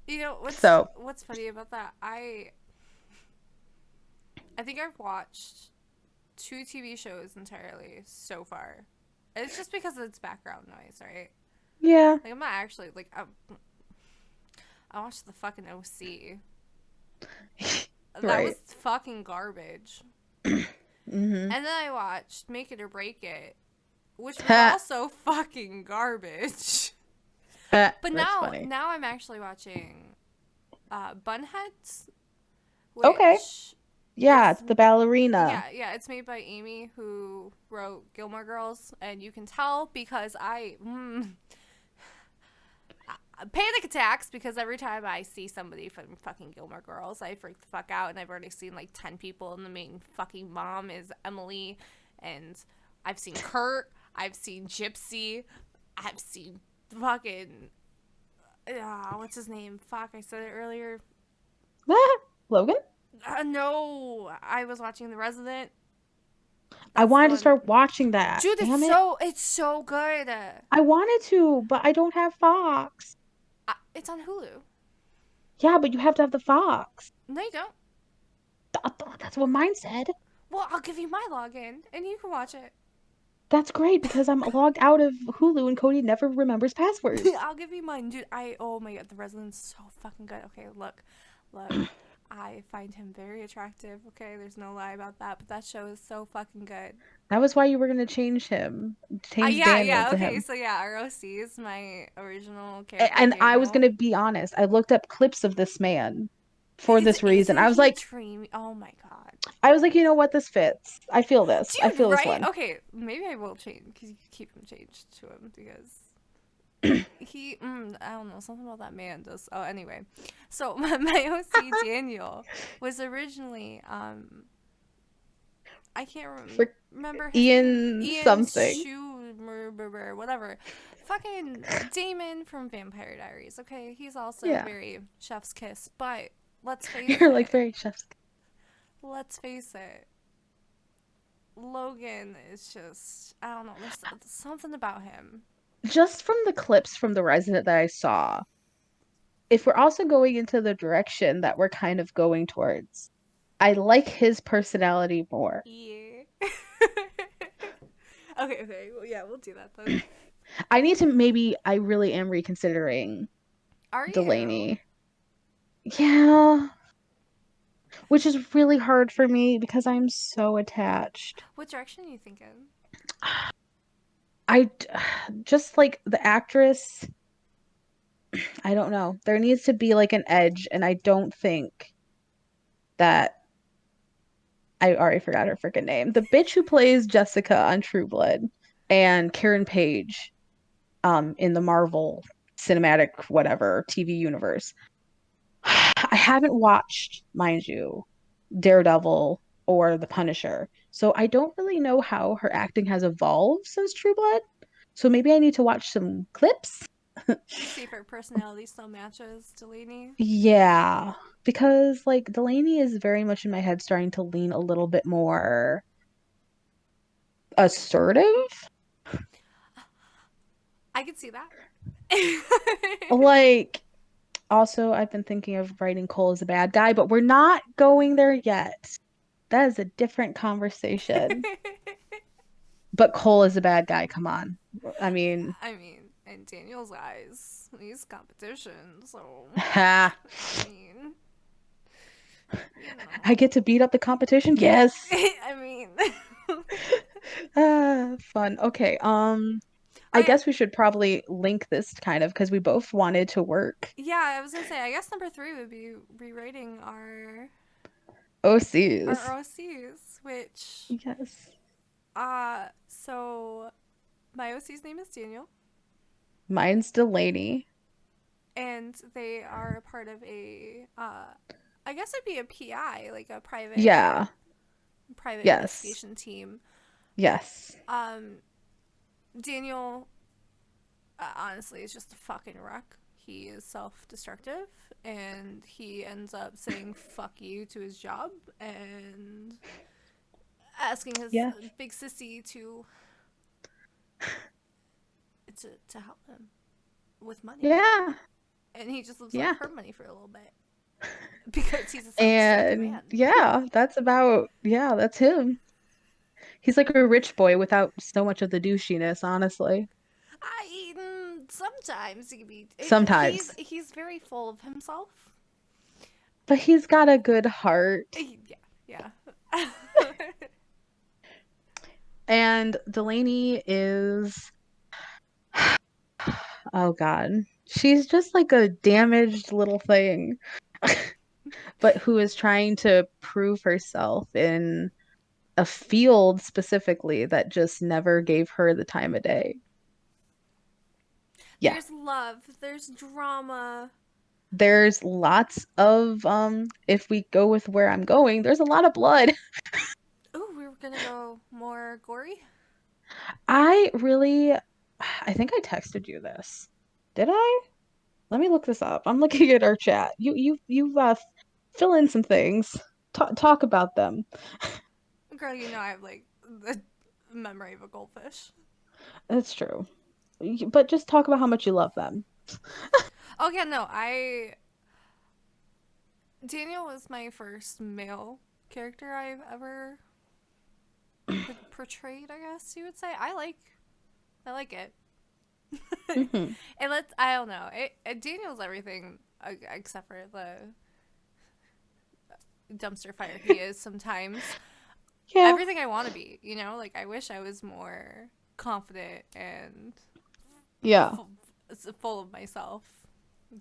You know So, what's funny about that? I think I've watched 2 TV shows entirely so far. It's just because of its background noise, right? Yeah. Like I'm not actually like I watched the fucking OC. That was Right. fucking garbage. Mm-hmm. And then I watched Make It or Break It, which was Ha. also fucking garbage. Ha. But That's now funny. now I'm actually watching Bunheads, Okay. which Yeah, is it's the ballerina. yeah, it's made by Amy who wrote Gilmore Girls, and you can tell because panic attacks because every time I see somebody from fucking Gilmore Girls, I freak the fuck out, and I've already seen like 10 people, and the main fucking mom is Emily, and I've seen Kurt, I've seen Gypsy, I've seen fucking what's his name? Fuck, I said it earlier. Logan? No, I was watching The Resident. I That's the wanted to one. start watching that. Dude, Damn it. it's so good. I wanted to, but I don't have Fox. It's on Hulu. Yeah, but you have to have the Fox. No, you don't. That's what mine said. Well, I'll give you my login and you can watch it. That's great because I'm logged out of Hulu and Cody never remembers passwords. I'll give you mine, dude. Oh my god, The Resident's so fucking good. Okay, look. I find him very attractive. Okay, there's no lie about that. But that show is so fucking good. That was why you were going to change him, change Daniel Yeah. to Okay, him. so yeah, ROC is my original character, And I was going Daniel. to be honest. I looked up clips of this man for Is this reason. isn't he dreamy? Oh my god, You know what? This fits. I feel this. I dude. feel this Right? one. Okay, maybe I will change because you keep him changed to him because I don't know, something about that man does. Oh, anyway, so my OC Daniel was originally I can't For remember his name, Ian Ian something. Schumer, whatever, fucking Damon from Vampire Diaries. Okay, he's also Yeah. very chef's kiss, but let's face You're like it, very chef's. let's face it, Logan is just I don't know, there's something about him. Just from the clips from The Resident that I saw, if we're also going into the direction that we're kind of going towards, I like his personality more. Yeah. Okay, well, yeah, we'll do that then. I need to maybe, I really am reconsidering Are you? Delaney. Yeah, which is really hard for me because I'm so attached. What direction are you thinking? I just like the actress, I don't know. There needs to be like an edge, and I don't think that I already forgot her freaking name. The bitch who plays Jessica on True Blood and Karen Page in the Marvel cinematic whatever TV universe. I haven't watched, mind you, Daredevil or The Punisher. So I don't really know how her acting has evolved since True Blood. So maybe I need to watch some clips. See if her personality still matches Delaney. Yeah, because like Delaney is very much in my head starting to lean a little bit more assertive. I could see that. Like, also, I've been thinking of writing Cole as a bad guy, but we're not going there yet. That is a different conversation. But Cole is a bad guy, come on. I mean, I mean, in Daniel's eyes, he's competition, so ha. I mean, you I know. get to beat up the competition? Yes. I mean, Fun. Okay. oh I yeah, guess we should probably link this kind of because we both wanted to work yeah. I was gonna say, I guess number three would be rewriting our OCs. OCs, which Yes. so my OC's name is Daniel, Mine's Delaney. and they are a part of a I guess it'd be a PI, like a Yeah. private Yes. investigation team. Yes. Um, Daniel, honestly, is just a fucking wreck. He is self-destructive, and he ends up saying "fuck you" to his job and asking his Yes. big sissy to help him with money, Yeah. and he just lives off Yeah. her money for a little bit because he's a self-destructive And man. yeah, that's him. He's like a rich boy without so much of the douchiness, honestly. Sometimes he be Sometimes. he's very full of himself. But he's got a good heart. Yeah, yeah. And Delaney is, oh God, she's just like a damaged little thing, but who is trying to prove herself in a field specifically that just never gave her the time of day. Yeah, There's love. There's drama. there's lots of, if we go with where I'm going, there's a lot of blood. Ooh, we were gonna go more gory. I think I texted you this. Did I? Let me look this up. I'm looking at our chat. You fill in some things. Talk about them. Girl, you know I have like the memory of a goldfish. It's true. But just talk about how much you love them. Oh yeah, no, I Daniel was my first male character I've ever portrayed. I guess you would say. I like it. Hmm. And let's I don't know. Daniel's everything except for the dumpster fire he is sometimes. Yeah. Everything I want to be, you know? Like I wish I was more confident and Yeah. full, full of myself,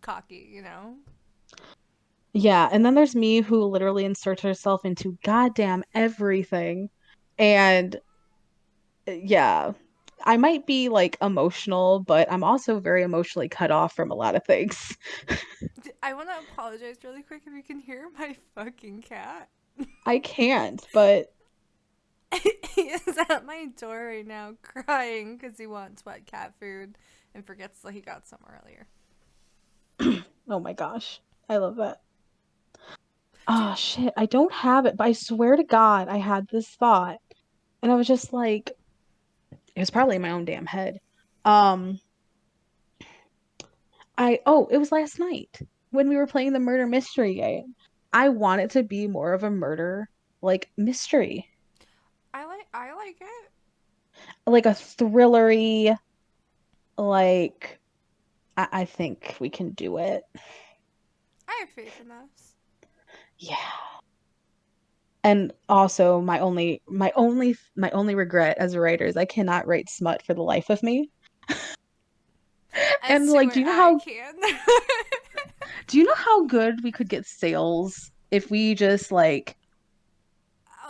cocky, you know? Yeah. And then there's me who literally inserts herself into goddamn everything. And yeah, I might be like emotional, but I'm also very emotionally cut off from a lot of things. I want to apologize really quick if you can hear my fucking cat. I can't, but He is at my door right now crying because he wants wet cat food and forgets that he got some earlier. oh my gosh. I love that. Do Oh you, shit, I don't have it, but I swear to God, I had this thought. And I was just like, it was probably in my own damn head. Um, it was last night when we were playing the murder mystery game. I want it to be more of a murder like mystery, I like it. like a thrillery, like I think we can do it. I have faith in us. Yeah. And also my only regret as a writer is I cannot write smut for the life of me. As And to like, where I can. do you know how good we could get sales if we just like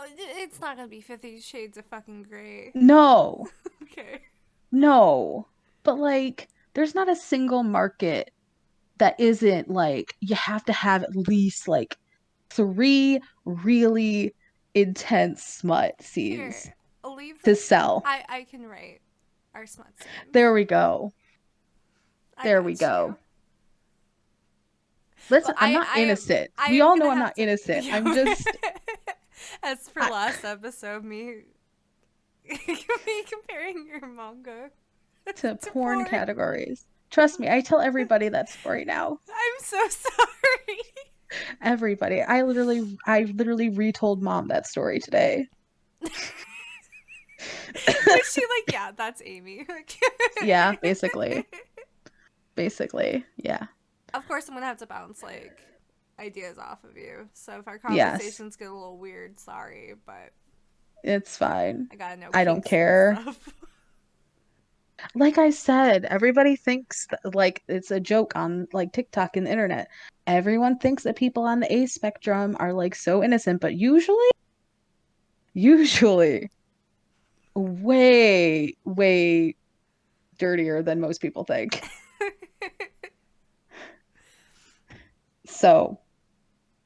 Oh, it's not gonna be 50 Shades of fucking Grey. no, Okay. no. But like there's not a single market that isn't like you have to have at least like three really intense smut scenes Here, leave to the. sell. I can write our smut scenes. There we go. I There we got you. go. Listen, Well, I'm not innocent. I We am all gonna know I'm have not to. innocent. You I'm know, just as for I, last episode, me comparing your manga to to porn porn. categories. Trust me, I tell everybody that story now. I'm so sorry. Everybody. I literally retold mom that story today. Was she like, yeah, that's Amy? Yeah, basically. Basically. Yeah. Of course, I'm gonna have to bounce like ideas off of you. So if our Yes. conversations get a little weird, sorry, but It's fine. I gotta know I don't kinks and care. stuff. Like I said, everybody thinks that, like it's a joke on like TikTok and the internet. Everyone thinks that people on the A spectrum are like so innocent, but usually way, way dirtier than most people think. So,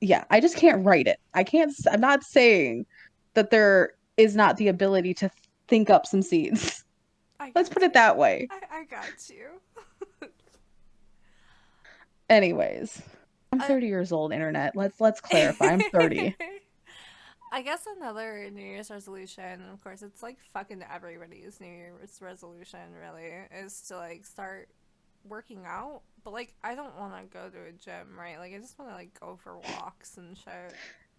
yeah, I just can't write it. I'm not saying that there is not the ability to think up some seeds. I Let's put got it you. that way. I got you. Anyways, I'm Uh, 30 years old, internet. Let's clarify. I'm 30. I guess another New Year's resolution, of course, it's like fucking everybody's New Year's resolution, really, is to like start working out. But like, I don't want to go to a gym, right? Like, I just want to like go for walks and shit.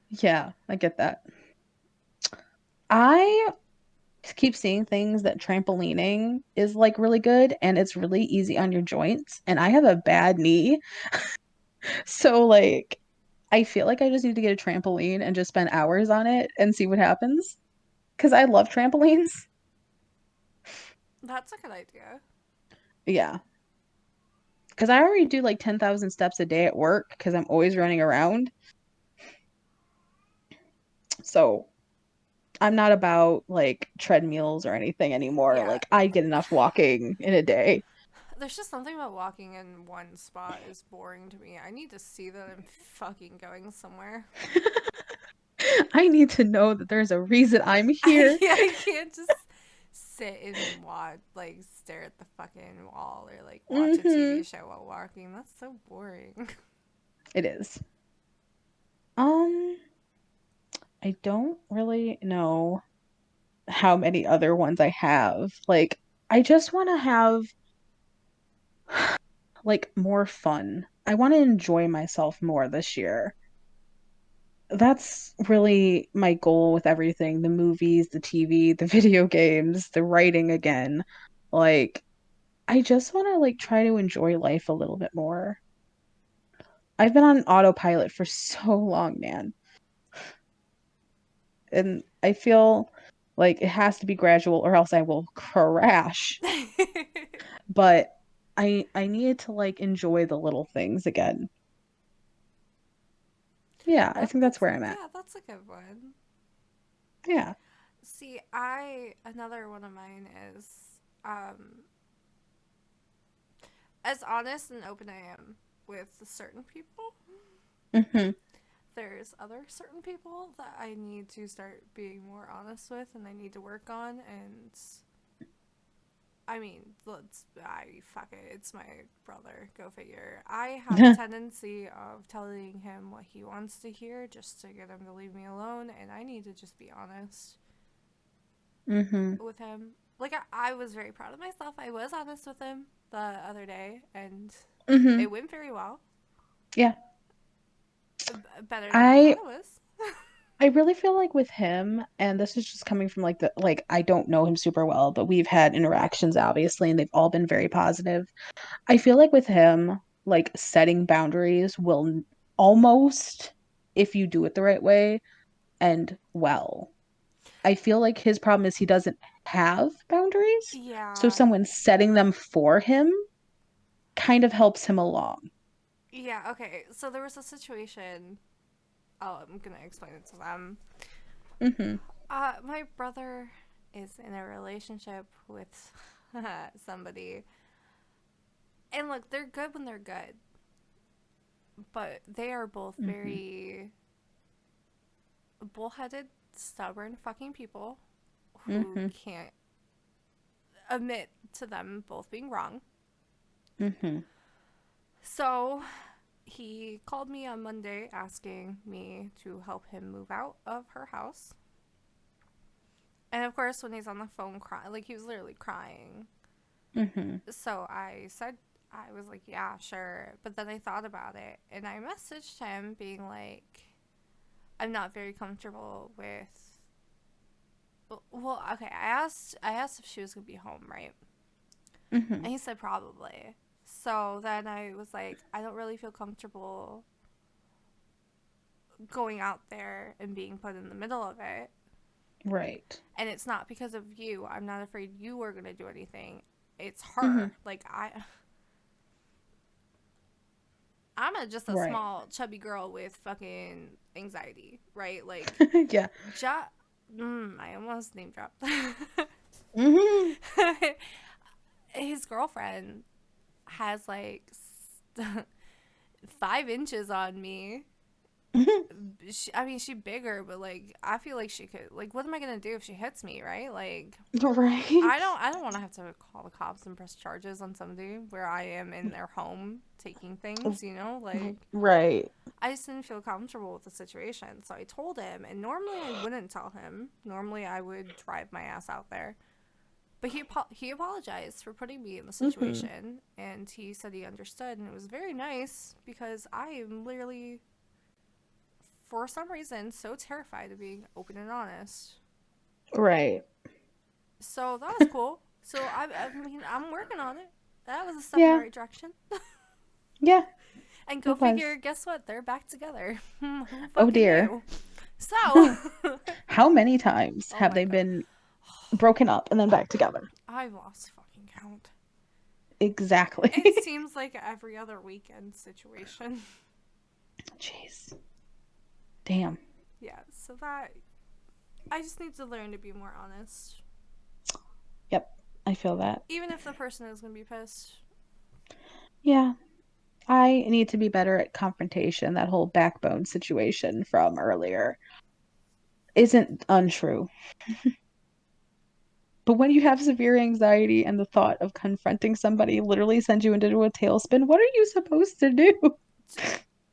Yeah, I get that. I keep seeing things that trampolining is like really good and it's really easy on your joints. And I have a bad knee. So like I feel like I just need to get a trampoline and just spend hours on it and see what happens. Because I love trampolines. That's a good idea. Yeah. Because I already do like 10,000 steps a day at work because I'm always running around. So I'm not about like treadmills or anything anymore. Yeah, Like I get enough walking in a day. there's just something about walking in one spot is boring to me. I need to see that I'm fucking going somewhere. I need to know that there's a reason I'm here. I can't just sit and watch, like, stare at the fucking wall or, like, watch a TV Hmm. show while walking. That's so boring. It is. Um, I don't really know how many other ones I have. Like, I just want to have like more fun. I want to enjoy myself more this year. That's really my goal with everything, the movies, the TV, the video games, the writing again. Like, I just want to like try to enjoy life a little bit more. I've been on autopilot for so long, man. And I feel like it has to be gradual or else I will crash. But I needed to like enjoy the little things again. Yeah, I think that's that's where I'm at. yeah, that's a good one. Yeah. See, I another one of mine is um as honest and open I am with certain people, Hmm. there's other certain people that I need to start being more honest with and I need to work on. And I mean, I fuck it, it's my brother, go figure. I have a tendency of telling him what he wants to hear just to get him to leave me alone, and I need to just be honest Hmm. with him. Like, I was very proud of myself. I was honest with him the other day, and Hmm. it went very well. Yeah. Better than I thought I it was. I really feel like with him, and this is just coming from like the like I don't know him super well, but we've had interactions obviously, and they've all been very positive. I feel like with him, like setting boundaries will almost, if you do it the right way, end well. I feel like his problem is he doesn't have boundaries. So Yeah. someone setting them for him kind of helps him along. Yeah, okay. So there was a situation. Oh, I'm gonna explain it to them. Hmm. My brother is in a relationship with somebody. And look, they're good when they're good. But they are both Hmm. very bullheaded, stubborn fucking people who Hmm. can't admit to them both being wrong. Hmm. So he called me on Monday asking me to help him move out of her house. And of course, when he's on the phone crying, like he was literally crying. Hmm. So I said, I was like, yeah, sure. But then I thought about it and I messaged him being like, I'm not very comfortable with. Well, okay. I asked if she was gonna be home, right? Hmm. And he said probably. So then I was like, I don't really feel comfortable going out there and being put in the middle of it. Right. And it's not because of you. I'm not afraid you are gonna do anything. It's Hmm. her. Like I'm just a Right. small chubby girl with fucking anxiety, right? Like, Yeah. ja- I almost name dropped. Hmm. His girlfriend has like 5 inches on me. I mean, she bigger, but like, I feel like she could. Like, what am I gonna do if she hits me? Right? Like, Right. I don't want to have to call the cops and press charges on somebody where I am in their home taking things. You know, like Right. I just didn't feel comfortable with the situation. So I told him, and normally I wouldn't tell him. Normally I would drive my ass out there. But he apologized for putting me in the Hmm. situation, and he said he understood, and it was very nice because I am literally, for some reason, so terrified of being open and honest. Right. So that was cool. So I mean, I'm working on it. That was a step in the Yeah, right direction. yeah, And go it figure, was. guess what? They're back together. Who Oh fucking dear. knew? So, How many times oh have my they god. been broken up and then back together? I've lost fucking count. Exactly. It seems like every other weekend situation. Jeez. Damn. Yeah, so that. I just need to learn to be more honest. Yep. I feel that. Even if the person is going to be pissed. Yeah. I need to be better at confrontation. That whole backbone situation from earlier isn't untrue. But when you have severe anxiety and the thought of confronting somebody literally sends you into a tailspin, what are you supposed to do?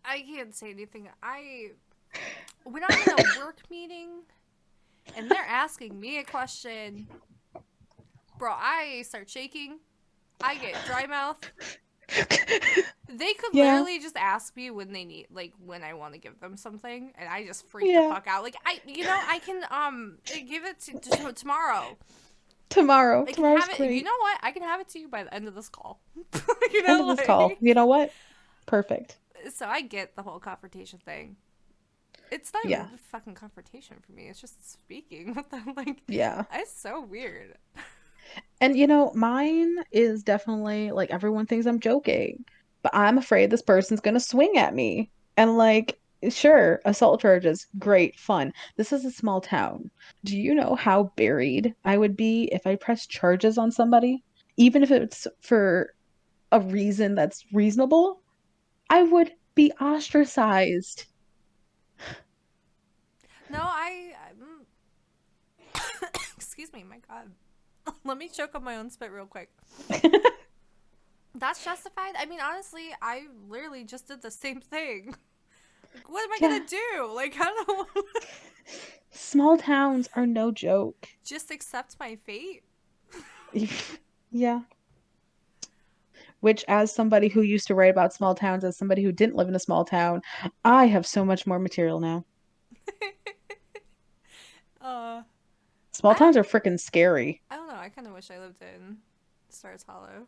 I can't say anything. When I'm in a work meeting and they're asking me a question, bro, I start shaking. I get dry mouth. They could Yeah. literally just ask me when they need, like, when I want to give them something, and I just freak the Yeah. fuck out. Like, I can give it to tomorrow. Tomorrow. I can Tomorrow's have it. You great. know what? I can have it to you by the end of this call. End of this call. Like. You know what? Perfect. So I get the whole confrontation thing. It's not Yeah. even fucking confrontation for me. It's just speaking. What the like? Yeah. It's so weird. And mine is definitely like everyone thinks I'm joking, but I'm afraid this person's gonna swing at me. And like, sure, assault charges, great, fun. This is a small town. Do you know how buried I would be if I pressed charges on somebody? Even if it's for a reason that's reasonable, I would be ostracized. No, excuse me, my God. Let me choke on my own spit real quick. That's justified. I mean, honestly, I literally just did the same thing. Like, what am I Yeah, gonna do? Like, I don't small towns are no joke. just accept my fate. Yeah. Which, as somebody who used to write about small towns, as somebody who didn't live in a small town, I have so much more material now. uh, Small I don't, towns are freaking scary. I don't know. I kind of wish I lived in Stars Hollow.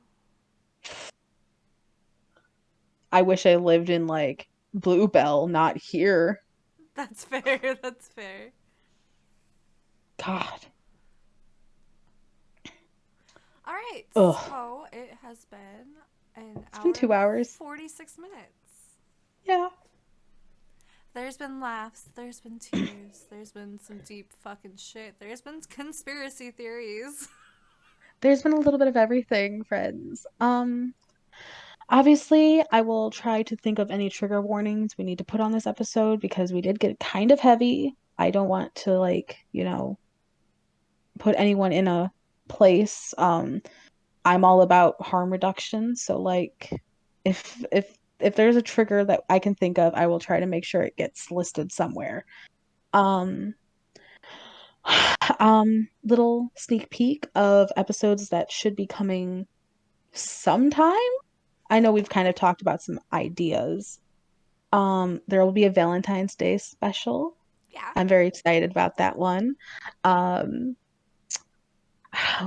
I wish I lived in like Bluebell, not here. That's fair. That's fair. God. All right, Ugh. so it has been an It's been hour two and hours. 46 minutes. Yeah. There's been laughs, there's been tears, there's been some deep fucking shit, there's been conspiracy theories. There's been a little bit of everything, friends. Obviously, I will try to think of any trigger warnings we need to put on this episode because we did get kind of heavy. I don't want to like, put anyone in a place. I'm all about harm reduction, so like if there's a trigger that I can think of, I will try to make sure it gets listed somewhere. Um little sneak peek of episodes that should be coming sometime. I know we've kind of talked about some ideas. There will be a Valentine's Day special. Yeah. I'm very excited about that one. Um,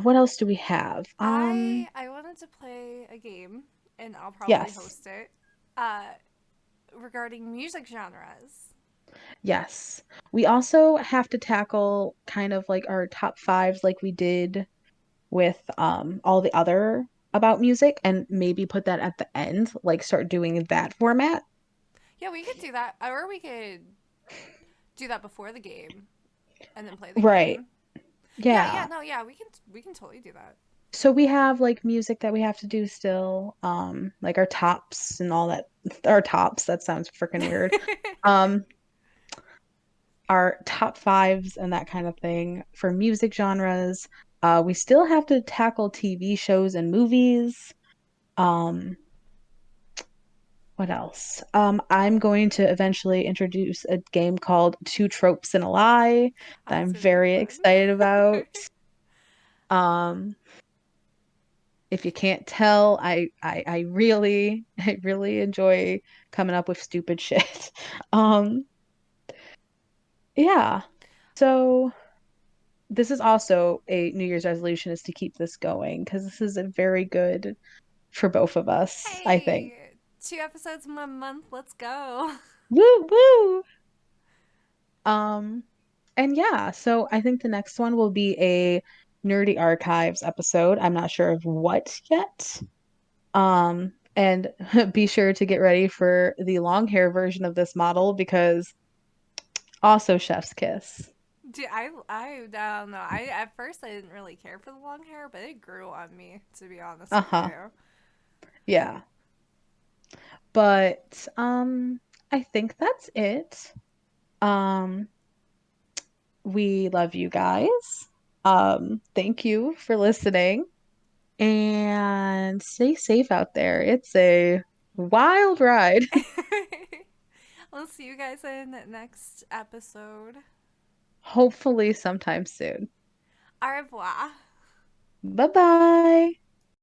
what else do we have? I wanted to play a game, and I'll probably Yes. host it, uh, regarding music genres. Yes. We also have to tackle kind of like our top fives like we did with all the other about music and maybe put that at the end, like start doing that format. Yeah, we could do that, or we could do that before the game, and then play the Right. game. Yeah, yeah, Yeah. no, yeah, we can totally do that. So we have like music that we have to do still, like our tops and all that. Our tops, that sounds freaking weird. Um, our top fives and that kind of thing for music genres. We still have to tackle TV shows and movies. Um, what else? I'm going to eventually introduce a game called Two Tropes and a Lie that That's I'm gonna be very fun. excited about. Um, if you can't tell, I really I really enjoy coming up with stupid shit. Um, yeah. So this is also a New Year's resolution is to keep this going because this is a very good for both of us, I think. Hey, 2 episodes in a month. Let's go. Woo woo. Um, and yeah, so I think the next one will be a Nerdy Archives episode. I'm not sure of what yet. And be sure to get ready for the long hair version of this model because also chef's kiss. Dude, I don't know. I at first I didn't really care for the long hair, but it grew on me, to be honest with Uh-huh. you. Yeah. But I think that's it. Um, we love you guys. Thank you for listening and stay safe out there. It's a wild ride. I'll see you guys in next episode. Hopefully sometime soon. Au revoir. Bye-bye.